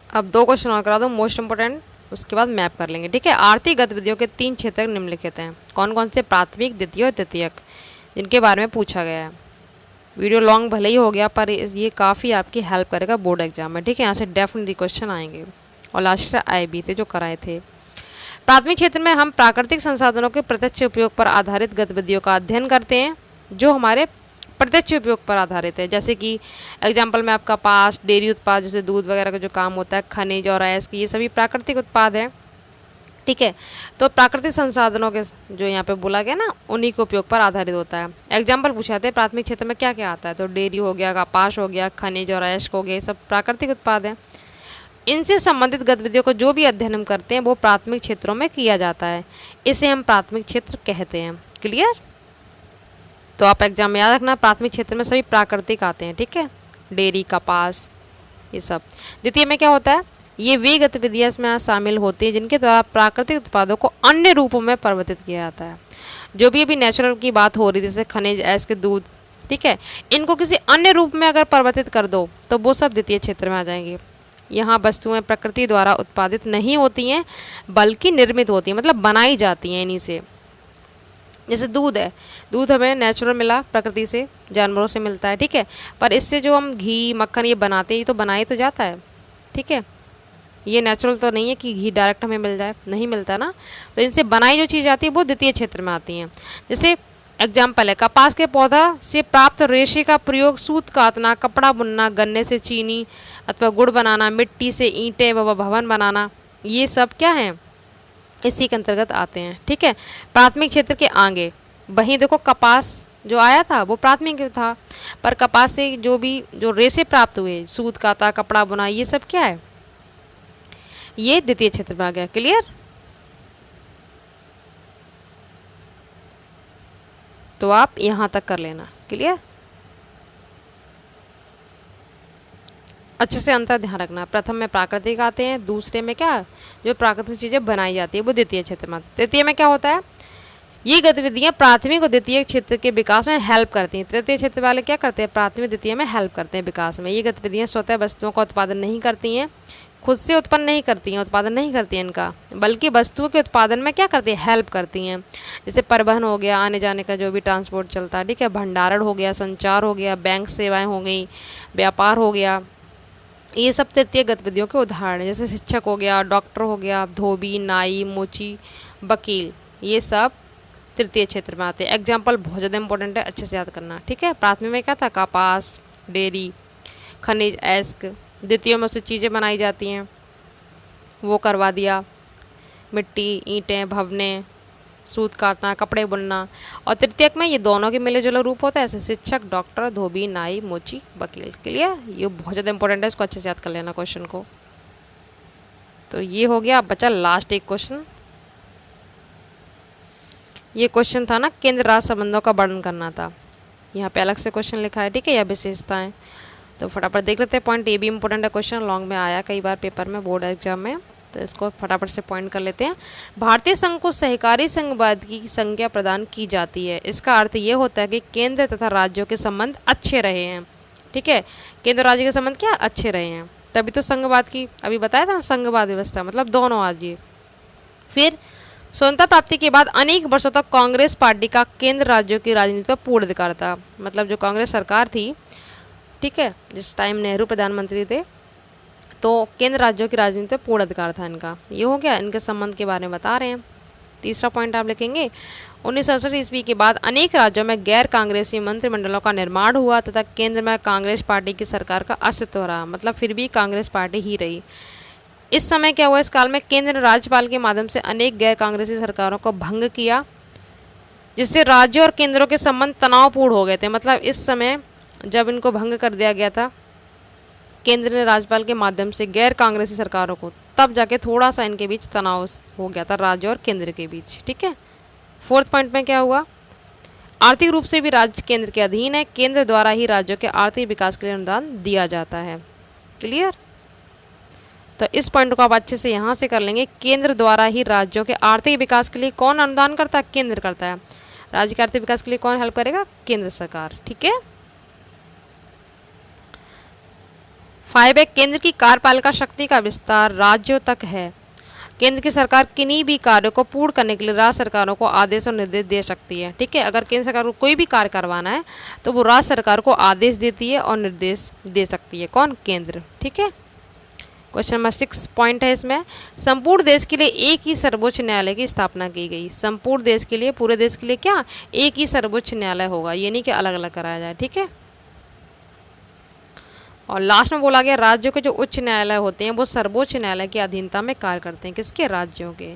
अब 2 क्वेश्चन और करा दो मोस्ट इंपोर्टेंट, उसके बाद मैप कर लेंगे, ठीक है। आर्थिक गतिविधियों के 3 क्षेत्र निम्नलिखित हैं। कौन कौन से? प्राथमिक, द्वितीय और तृतीयक, जिनके बारे में पूछा गया है। वीडियो लॉन्ग भले ही हो गया पर ये काफ़ी आपकी हेल्प करेगा बोर्ड एग्जाम में, ठीक है। यहाँ से डेफिनेटली क्वेश्चन आएंगे और लास्ट आए भी थे जो कराए थे। प्राथमिक क्षेत्र में हम प्राकृतिक संसाधनों के प्रत्यक्ष उपयोग पर आधारित गतिविधियों का अध्ययन करते हैं, जो हमारे प्रत्यक्ष उपयोग पर आधारित है। जैसे कि एग्जाम्पल में आपका पास डेयरी उत्पाद, जैसे दूध वगैरह का जो काम होता है, खनिज और अयस्क, ये सभी प्राकृतिक उत्पाद हैं, ठीक है। तो प्राकृतिक संसाधनों के जो यहाँ पे बोला गया ना, उन्हीं के उपयोग पर आधारित होता है। एग्जाम्पल पूछाते हैं प्राथमिक क्षेत्र में क्या क्या आता है, तो डेयरी हो गया, कपास हो गया, खनिज और अयस्क हो गए, सब प्राकृतिक उत्पाद हैं। इनसे संबंधित गतिविधियों को जो भी अध्ययन हम करते हैं वो प्राथमिक क्षेत्रों में किया जाता है, इसे हम प्राथमिक क्षेत्र कहते हैं। क्लियर? तो आप एग्जाम में याद रखना, प्राथमिक क्षेत्र में सभी प्राकृतिक आते हैं, ठीक है, डेयरी, कपास, ये सब। द्वितीय में क्या होता है, ये वे गतिविधियां इसमें शामिल होती हैं जिनके द्वारा प्राकृतिक उत्पादों को अन्य रूपों में परिवर्तित किया जाता है। जो भी अभी नेचुरल की बात हो रही थी, जैसे खनिज, अयस्क, दूध, ठीक है, इनको किसी अन्य रूप में अगर परिवर्तित कर दो तो वो सब द्वितीय क्षेत्र में आ जाएंगे। यहाँ वस्तुएं प्रकृति द्वारा उत्पादित नहीं होती हैं बल्कि निर्मित होती हैं, मतलब बनाई जाती हैं इन्हीं से। जैसे दूध है, दूध हमें नेचुरल मिला, प्रकृति से, जानवरों से मिलता है, ठीक है, पर इससे जो हम घी, मक्खन ये बनाते हैं, ये तो बनाया तो जाता है, ठीक है। ये नेचुरल तो नहीं है कि घी डायरेक्ट हमें मिल जाए, नहीं मिलता ना। तो इनसे बनाई जो चीज़ आती है वो द्वितीय क्षेत्र में आती हैं। जैसे एग्जाम्पल है, कपास के पौधा से प्राप्त रेशे का प्रयोग सूत काटना, कपड़ा बुनना, गन्ने से चीनी अथवा गुड़ बनाना, मिट्टी से ईंटें व भवन बनाना, ये सब क्या है, इसी के अंतर्गत आते हैं, ठीक है। प्राथमिक क्षेत्र के आगे वहीं देखो, कपास जो आया था वो प्राथमिक था, पर कपास से जो रेशे प्राप्त हुए, सूत काता, कपड़ा बुना, ये सब क्या है, ये द्वितीय क्षेत्र में आ गया। क्लियर? तो आप यहां तक कर लेना। क्लियर? अच्छे से अंतर ध्यान रखना। प्रथम में प्राकृतिक आते हैं, दूसरे में क्या, जो प्राकृतिक चीजें बनाई जाती है वो द्वितीय क्षेत्र में। तृतीय में क्या होता है, ये गतिविधियां प्राथमिक और द्वितीय क्षेत्र के विकास में हेल्प करती हैं। तृतीय क्षेत्र वाले क्या करते हैं, प्राथमिक द्वितीय में हेल्प करते हैं विकास में। ये गतिविधियां स्वतः वस्तुओं का उत्पादन नहीं करती हैं, खुद से उत्पन्न नहीं करती हैं, उत्पादन नहीं करती हैं इनका, बल्कि वस्तुओं के उत्पादन में क्या करती हैं, हेल्प करती हैं। जैसे परिवहन हो गया, आने जाने का जो भी ट्रांसपोर्ट चलता है, ठीक है, भंडारण हो गया, संचार हो गया, बैंक सेवाएं हो गई, व्यापार हो गया, ये सब तृतीय गतिविधियों के उदाहरण हैं। जैसे शिक्षक हो गया, डॉक्टर हो गया, धोबी, नाई, मोची, वकील, ये सब तृतीय क्षेत्र में आते हैं। एग्जाम्पल बहुत ज़्यादा इंपॉर्टेंट है, अच्छे से याद करना, ठीक है। प्राथमिक में क्या था, कपास, डेयरी, खनिज, एस्क। द्वितीय में उससे चीज़ें बनाई जाती हैं, वो करवा दिया, मिट्टी, ईंटें, भवनें, सूत काटना, कपड़े बुनना। और तृतीयक में ये दोनों के मिले जुले रूप होता है, ऐसे शिक्षक, डॉक्टर, धोबी, नाई, मोची, वकील। क्लियर, ये बहुत ज़्यादा इंपॉर्टेंट है, इसको अच्छे से याद कर लेना क्वेश्चन को। तो ये हो गया। अब बचा लास्ट एक क्वेश्चन। ये क्वेश्चन था ना, केंद्र राज्य संबंधों का वर्णन करना था। यहाँ पे अलग से क्वेश्चन लिखा है, ठीक है, या विशेषताएं। तो फटाफट देख लेते हैं पॉइंट। ये भी इंपॉर्टेंट है क्वेश्चन, लॉन्ग में आया कई बार पेपर में, बोर्ड एग्जाम में, तो इसको फटाफट से पॉइंट कर लेते हैं। भारतीय संघ को सहकारी संघवाद की संज्ञा प्रदान की जाती है। इसका अर्थ ये होता है कि केंद्र तथा राज्यों के संबंध अच्छे रहे हैं, ठीक है, केंद्र राज्य के संबंध क्या अच्छे रहे हैं, तभी तो संघवाद की अभी बताया था, संघवाद व्यवस्था मतलब दोनों आज ये। फिर स्वतंत्रता प्राप्ति के बाद अनेक वर्षों तक कांग्रेस पार्टी का केंद्र राज्यों की राजनीति पर पूर्ण अधिकार था। मतलब जो कांग्रेस सरकार थी, ठीक है, जिस टाइम नेहरू प्रधानमंत्री थे, तो केंद्र राज्यों की राजनीति पर पूर्ण अधिकार था इनका। ये हो गया, इनके संबंध के बारे में बता रहे हैं। तीसरा पॉइंट आप लिखेंगे, 1968 ईस्वी के बाद अनेक राज्यों में गैर कांग्रेसी मंत्रिमंडलों का निर्माण हुआ तथा केंद्र में कांग्रेस पार्टी की सरकार का अस्तित्व रहा। मतलब फिर भी कांग्रेस पार्टी ही रही। इस समय क्या हुआ, इस काल में केंद्र ने राज्यपाल के माध्यम से अनेक गैर कांग्रेसी सरकारों को भंग किया, जिससे राज्यों और केंद्रों के संबंध तनावपूर्ण हो गए थे। मतलब इस समय जब इनको भंग कर दिया गया था केंद्र ने राज्यपाल के माध्यम से गैर कांग्रेसी सरकारों को, तब जाके थोड़ा सा इनके बीच तनाव हो गया था राज्य और केंद्र के बीच, ठीक है। फोर्थ पॉइंट में क्या हुआ, आर्थिक रूप से भी राज्य केंद्र के अधीन है, केंद्र द्वारा ही राज्यों के आर्थिक विकास के लिए अनुदान दिया जाता है। क्लियर, तो इस पॉइंट को आप अच्छे से यहाँ से कर लेंगे। केंद्र द्वारा ही राज्यों के आर्थिक विकास के लिए कौन अनुदान करता है, केंद्र करता है। राज्य के आर्थिक विकास के लिए कौन हेल्प करेगा, केंद्र सरकार, ठीक है। 5 है, केंद्र की कार्यपालिका शक्ति का विस्तार राज्यों तक है। केंद्र की सरकार किन्हीं भी कार्यों को पूर्ण करने के लिए राज्य सरकारों को आदेश और निर्देश दे सकती है, ठीक है। अगर केंद्र सरकार को कोई भी कार्य करवाना है तो वो राज्य सरकार को आदेश देती है और निर्देश दे सकती है, कौन, केंद्र, ठीक है। क्वेश्चन नंबर 6 पॉइंट है इसमें, संपूर्ण देश के लिए एक ही सर्वोच्च न्यायालय की स्थापना की गई। संपूर्ण देश के लिए, पूरे देश के लिए क्या, एक ही सर्वोच्च न्यायालय होगा, ये नहीं कि अलग अलग कराया जाए, ठीक है। और लास्ट में बोला गया राज्यों के जो उच्च न्यायालय होते हैं वो सर्वोच्च न्यायालय की अधीनता में कार्य करते हैं, किसके, राज्यों के।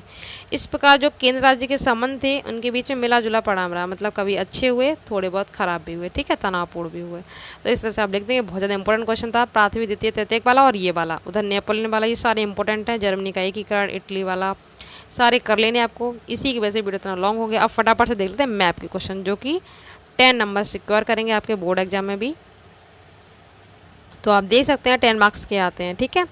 इस प्रकार जो केंद्र राज्य के संबंध थे उनके बीच में मिला जुला परिणाम रहा, मतलब कभी अच्छे हुए, थोड़े बहुत खराब भी हुए, ठीक है, तनावपूर्ण भी हुए। तो इस तरह से आप देखते हैं बहुत ज़्यादा इंपॉर्टेंट क्वेश्चन था, प्राथमिक, द्वितीय, तृतीयक वाला और ये वाला, उधर नेपोलियन वाला, ये सारे इंपॉर्टेंट हैं। जर्मनी का एकीकरण, इटली वाला, सारे कर लेने आपको। इसी की वजह से वीडियो इतना लॉन्ग हो गया। अब फटाफट से देख लेते हैं मैप के क्वेश्चन, जो कि 10 नंबर सिक्योर करेंगे आपके बोर्ड एग्जाम में भी। तो आप देख सकते हैं 10 मार्क्स के आते हैं, ठीक है।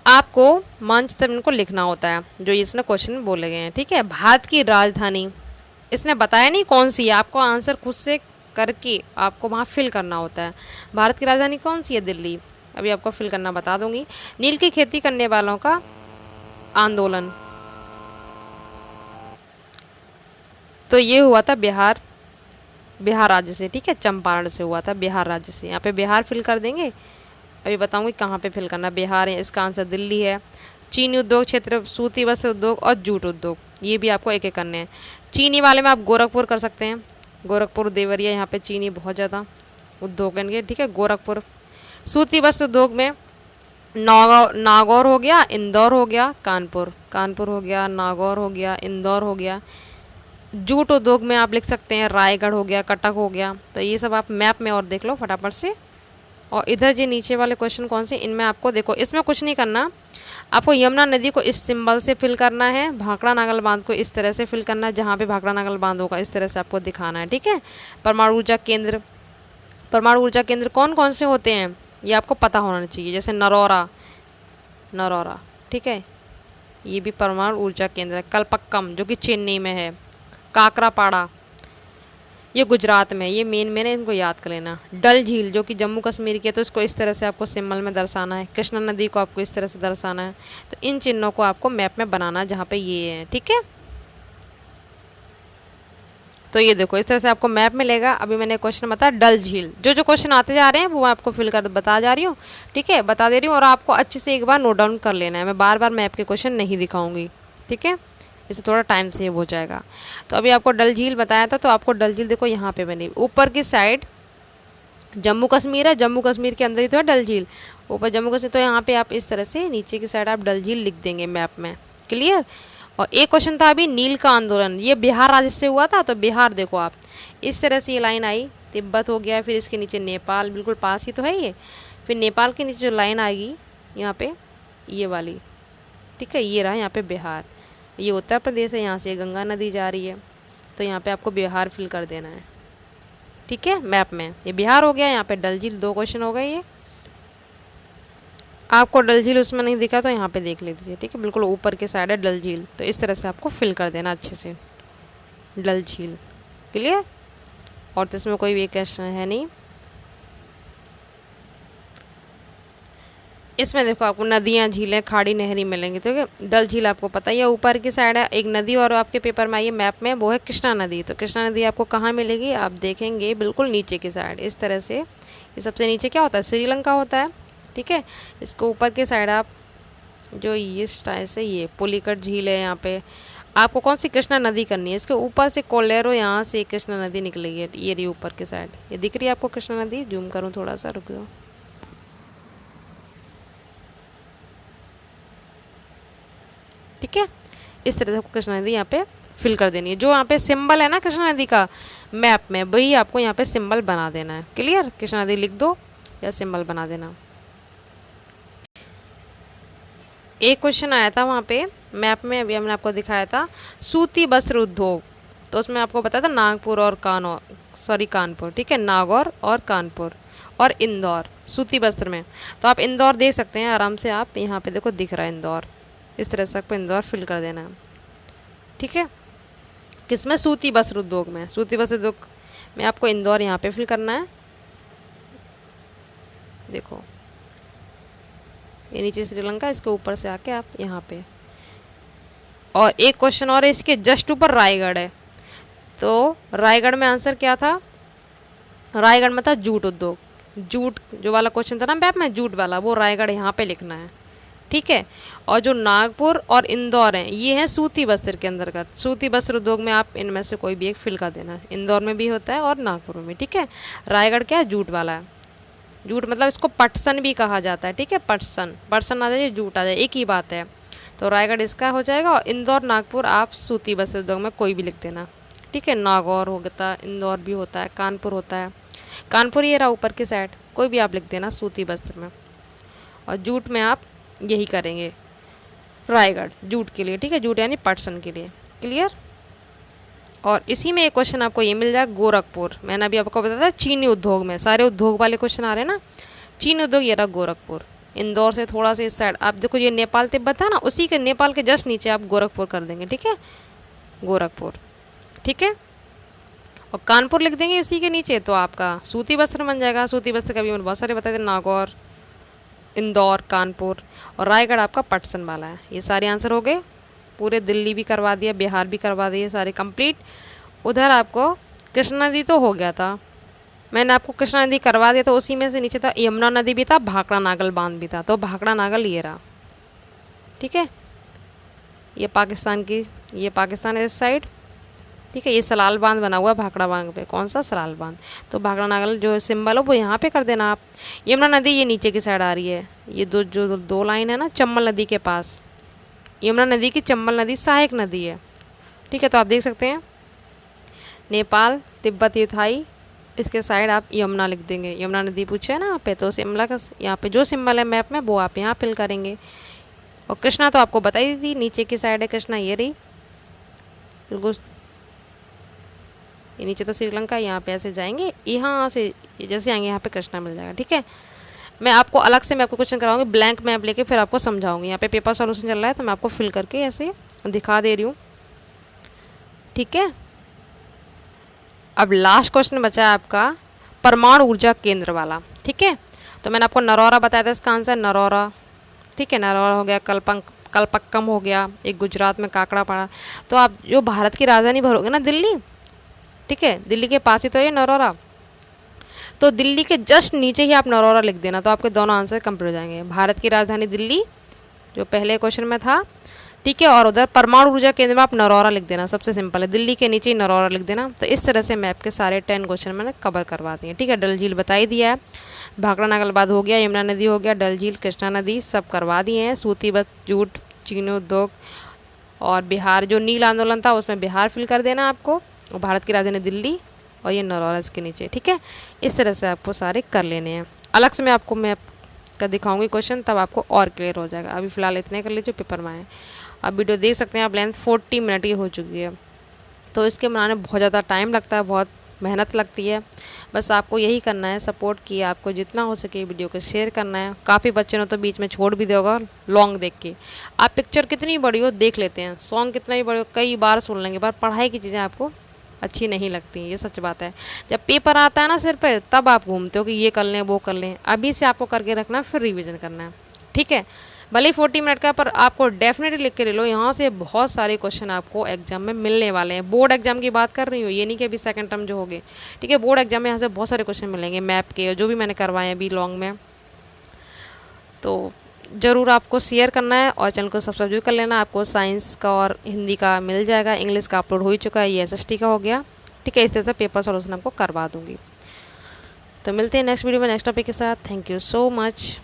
आपको मानचित्र को लिखना होता है, जो इसने क्वेश्चन बोले गए हैं, ठीक है। भारत की राजधानी इसने बताया नहीं कौन सी है, आपको आंसर खुद से करके आपको वहाँ फिल करना होता है। भारत की राजधानी कौन सी है, दिल्ली। अभी आपको फिल करना बता दूंगी। नील की खेती करने वालों का आंदोलन, तो ये हुआ था बिहार राज्य से, ठीक है, चंपारण से हुआ था, बिहार राज्य से। यहाँ पे बिहार फिल कर देंगे, अभी बताऊंगी कहाँ पे फिल करना। बिहार है, इसका आंसर दिल्ली है। चीनी उद्योग क्षेत्र, सूती वस्त्र उद्योग और जूट उद्योग, ये भी आपको एक एक करने हैं। चीनी वाले में आप गोरखपुर कर सकते हैं, गोरखपुर, देवरिया, यहाँ पे चीनी बहुत ज़्यादा उद्योग है, ठीक है, गोरखपुर। सूती वस्त्र उद्योग में नागौर हो गया, इंदौर हो गया, कानपुर हो गया, नागौर हो गया, इंदौर हो गया। जूट उद्योग में आप लिख सकते हैं रायगढ़ हो गया, कटक हो गया। तो ये सब आप मैप में और देख लो फटाफट से। और इधर जो नीचे वाले क्वेश्चन कौन से, इनमें आपको देखो, इसमें कुछ नहीं करना, आपको यमुना नदी को इस सिंबल से फिल करना है, भाखड़ा नागल बांध को इस तरह से फिल करना है, जहाँ पे भाखड़ा नागल बांध होगा इस तरह से आपको दिखाना है, ठीक है। परमाणु ऊर्जा केंद्र कौन कौन से होते हैं ये आपको पता होना चाहिए, जैसे नरौरा, ठीक है, ये भी परमाणु ऊर्जा केंद्र है। कलपक्कम जो कि चेन्नई में है, काकरापाड़ा ये गुजरात में, ये मेन है, इनको याद कर लेना। डल झील जो कि जम्मू कश्मीर की है, तो इसको इस तरह से आपको सिंबल में दर्शाना है। कृष्णा नदी को आपको इस तरह से दर्शाना है। तो इन चिन्हों को आपको मैप में बनाना है जहाँ पे ये है, ठीक है। तो ये देखो इस तरह से आपको मैप मिलेगा। अभी मैंने क्वेश्चन बताया डल झील, जो जो क्वेश्चन आते जा रहे हैं वो मैं आपको फिल कर बता जा रही हूँ, ठीक है, बता दे रही हूँ। और आपको अच्छे से एक बार नोट डाउन कर लेना है, मैं बार बार मैप के क्वेश्चन नहीं दिखाऊंगी, ठीक है, इससे थोड़ा टाइम सेव हो जाएगा। तो अभी आपको डल झील बताया था, तो आपको डल झील देखो यहाँ पे बनी ऊपर की साइड जम्मू कश्मीर है, जम्मू कश्मीर के अंदर ही तो है डल झील, ऊपर जम्मू कश्मीर। तो यहाँ पे आप इस तरह से नीचे की साइड आप डल झील लिख देंगे मैप में, क्लियर। और एक क्वेश्चन था अभी नील का आंदोलन, ये बिहार राज्य से हुआ था। तो बिहार देखो आप इस तरह से ये लाइन आई, तिब्बत हो गया, फिर इसके नीचे नेपाल, बिल्कुल पास ही तो है ये। फिर नेपाल के नीचे जो लाइन आएगी यहाँ पे ये वाली, ठीक है, ये रहा यहाँ पे बिहार। ये उत्तर प्रदेश है, यहाँ से गंगा नदी जा रही है, तो यहाँ पे आपको बिहार फिल कर देना है, ठीक है, मैप में। ये बिहार हो गया, यहाँ पे डल झील, 2 क्वेश्चन हो गए ये। आपको डल झील उसमें नहीं दिखा तो यहाँ पे देख लीजिए, ठीक है, बिल्कुल ऊपर के साइड है डल झील। तो इस तरह से आपको फिल कर देना अच्छे से डल झील, क्लियर। और तो इसमें कोई भी क्वेश्चन है नहीं। इसमें देखो आपको नदियाँ, झीलें, खाड़ी, नहरी मिलेंगी, ठीक है। डल झील आपको पता ही है ऊपर की साइड है एक नदी, और आपके पेपर में आइए मैप में वो है कृष्णा नदी। तो कृष्णा नदी आपको कहाँ मिलेगी, आप देखेंगे बिल्कुल नीचे की साइड इस तरह से। ये सबसे नीचे क्या होता है, श्रीलंका होता है, ठीक है। इसको ऊपर की साइड आप जो इस टाइप से ये पुलिकट झील है, यहाँ पे आपको कौन सी कृष्णा नदी करनी है, इसके ऊपर से कोलेरो, यहाँ से कृष्णा नदी निकलेगी, ये रही ऊपर की साइड। ये दिख रही है आपको कृष्णा नदी, जूम करूँ थोड़ा सा, रुक जाओ, ठीक है। इस तरह से आपको कृष्णा नदी यहाँ पे फिल कर देनी है। जो यहाँ पे सिंबल है ना कृष्णा नदी का मैप में, वही आपको यहाँ पे सिंबल बना देना है, क्लियर। कृष्णा नदी लिख दो या सिंबल बना देना। एक क्वेश्चन आया था वहाँ पे मैप में, अभी हमने आपको दिखाया था सूती वस्त्र उद्योग। तो उसमें आपको बताया था नागपुर और कानपुर, ठीक है, नागौर और कानपुर और इंदौर सूती वस्त्र में। तो आप इंदौर देख सकते हैं आराम से, आप यहाँ पे देखो दिख रहा है इंदौर, इस तरह से आपको इंदौर फिल कर देना है, ठीक है। किसमें, सूती वस्त्र उद्योग में। सूती वस्त्र उद्योग में आपको इंदौर यहाँ पे फिल करना है, देखो ये नीचे श्रीलंका, इसके ऊपर से आके आप यहाँ पे। और एक क्वेश्चन और है, इसके जस्ट ऊपर रायगढ़ है। तो रायगढ़ में आंसर क्या था, रायगढ़ में था जूट उद्योग। जूट जो वाला क्वेश्चन था ना मैप में, जूट वाला, वो रायगढ़ यहाँ पे लिखना है, ठीक है। और जो नागपुर और इंदौर हैं ये हैं सूती वस्त्र के अंतर्गत। सूती वस्त्र उद्योग में आप इनमें से कोई भी एक फिल कर देना, इंदौर में भी होता है और नागपुर में भी, ठीक है। रायगढ़ क्या है, जूट वाला है। जूट मतलब इसको पटसन भी कहा जाता है, ठीक है, पटसन, पटसन आ जाए, जूट आ जाए, एक ही बात है। तो रायगढ़ इसका हो जाएगा। और इंदौर, नागपुर आप सूती वस्त्र उद्योग में कोई भी लिख देना, ठीक है। नागौर होता है, इंदौर भी होता है, कानपुर होता है, कानपुर ये रहा ऊपर की साइड, कोई भी आप लिख देना सूती वस्त्र में। और जूट में आप यही करेंगे रायगढ़ जूट के लिए, ठीक है, जूट यानी पटसन के लिए, क्लियर। और इसी में एक क्वेश्चन आपको ये मिल जाएगा गोरखपुर। मैंने अभी आपको बताया था चीनी उद्योग में, सारे उद्योग वाले क्वेश्चन आ रहे हैं ना, चीनी उद्योग ये रहा गोरखपुर। इंदौर से थोड़ा सा इस साइड आप देखो, ये नेपाल तिब्बत है ना, उसी के नेपाल के जस्ट नीचे आप गोरखपुर कर देंगे, ठीक है, गोरखपुर, ठीक है। और कानपुर लिख देंगे इसी के नीचे, तो आपका सूती वस्त्र बन जाएगा। सूती वस्त्र का भी मैंने बहुत सारे बताए थे, नागौर, इंदौर, कानपुर, और रायगढ़ आपका पटसन वाला है। ये सारे आंसर हो गए, पूरे दिल्ली भी करवा दिया, बिहार भी करवा दिए, सारे कंप्लीट। उधर आपको कृष्णा नदी तो हो गया था, मैंने आपको कृष्णा नदी करवा दिया, तो उसी में से नीचे था यमुना नदी भी था, भाखड़ा नागल बांध भी था। तो भाखड़ा नागल ये रहा, ठीक है, ये पाकिस्तान की, ये पाकिस्तान है इस साइड, ठीक है। ये सलाल बांध बना हुआ है भाखड़ा बांध पे, कौन सा, सलाल बांध। तो भाखड़ा नागल जो सिंबल हो वो यहाँ पे कर देना आप। यमुना नदी ये नीचे की साइड आ रही है, ये दो लाइन है ना चंबल नदी के पास, यमुना नदी की चंबल नदी सहायक नदी है, ठीक है। तो आप देख सकते हैं नेपाल, तिब्बत, ये थाई, इसके साइड आप यमुना लिख देंगे। यमुना नदी पूछे है ना यहाँ पे, तो शिमला का यहाँ पे जो सिंबल है मैप में वो आप यहाँ फिल करेंगे। और कृष्णा तो आपको बताई थी, नीचे की साइड है कृष्णा, ये रही बिल्कुल, ये नीचे तो श्रीलंका, यहाँ पे ऐसे जाएंगे, यहाँ से जैसे आएंगे यहाँ पे कृष्णा मिल जाएगा, ठीक है। मैं आपको अलग से मैं आपको क्वेश्चन कराऊंगी ब्लैंक मैप लेके, फिर आपको समझाऊंगी। यहाँ पे पेपर सॉल्यूशन चल रहा है तो मैं आपको फिल करके ऐसे दिखा दे रही हूँ, ठीक है। अब लास्ट क्वेश्चन बचा है आपका परमाणु ऊर्जा केंद्र वाला, ठीक है। तो मैंने आपको नरौरा बताया था, इसका आंसर नरौरा, ठीक है। नरौरा हो गया, कलपक्कम हो गया, एक गुजरात में काकड़ा पड़ा। तो आप जो भारत की राजधानी भरोगे ना दिल्ली, ठीक है, दिल्ली के पास ही तो ये नरौरा, तो दिल्ली के जस्ट नीचे ही आप नरौरा लिख देना, तो आपके दोनों आंसर कंप्लीट हो जाएंगे। भारत की राजधानी दिल्ली जो पहले क्वेश्चन में था, ठीक है, और उधर परमाणु ऊर्जा केंद्र में आप नरौरा लिख देना, सबसे सिंपल है, दिल्ली के नीचे ही नरौरा लिख देना। तो इस तरह से मैप के सारे 10 क्वेश्चन मैंने कवर करवा दिए, ठीक है। डल झील बता ही दिया है, भाखड़ा नागलबाद हो गया, यमुना नदी हो गया, डल झील, कृष्णा नदी सब करवा दिए हैं, सूती बस, जूट, चीनी उद्योग और बिहार जो नील आंदोलन था उसमें बिहार फिल कर देना आपको, और भारत की राजधानी दिल्ली और ये नरौरा इसके नीचे, ठीक है। इस तरह से आपको सारे कर लेने हैं। अलग से मैं आपको मैप का दिखाऊंगी क्वेश्चन, तब आपको और क्लियर हो जाएगा। अभी फ़िलहाल इतने कर लीजिए, पेपर में आए। अब वीडियो देख सकते हैं आप, लेंथ 40 मिनट की हो चुकी है, तो इसके बनाने बहुत ज़्यादा टाइम लगता है, बहुत मेहनत लगती है। बस आपको यही करना है, सपोर्ट किए, आपको जितना हो सके वीडियो को शेयर करना है। काफ़ी बच्चे ने तो बीच में छोड़ भी दोगा लॉन्ग देख के। आप पिक्चर कितनी बड़ी हो देख लेते हैं, सॉन्ग कितना ही बड़ी हो कई बार सुन लेंगे, पर पढ़ाई की चीज़ें आपको अच्छी नहीं लगती, ये सच बात है। जब पेपर आता है ना सिर पर, तब आप घूमते हो कि ये कर लें वो कर लें। अभी से आपको करके रखना है, फिर रिविज़न करना है, ठीक है। भले ही 40 मिनट का, पर आपको डेफिनेटली लिख के ले लो, यहाँ से बहुत सारे क्वेश्चन आपको एग्जाम में मिलने वाले हैं। बोर्ड एग्जाम की बात कर रही हूँ, ये नहीं कि अभी सेकंड टर्म जो हो गए, ठीक है। बोर्ड एग्जाम में यहाँ से बहुत सारे क्वेश्चन मिलेंगे मैप के, जो भी मैंने करवाए हैं अभी लॉन्ग में। तो ज़रूर आपको शेयर करना है और चैनल को सब्सक्राइब कर लेना। आपको साइंस का और हिंदी का मिल जाएगा, इंग्लिश का अपलोड हो ही चुका है, ये SST का हो गया, ठीक है। इस तरह से पेपर सॉल्यूशन आपको करवा दूँगी। तो मिलते हैं नेक्स्ट वीडियो में नेक्स्ट टॉपिक के साथ। Thank you so much.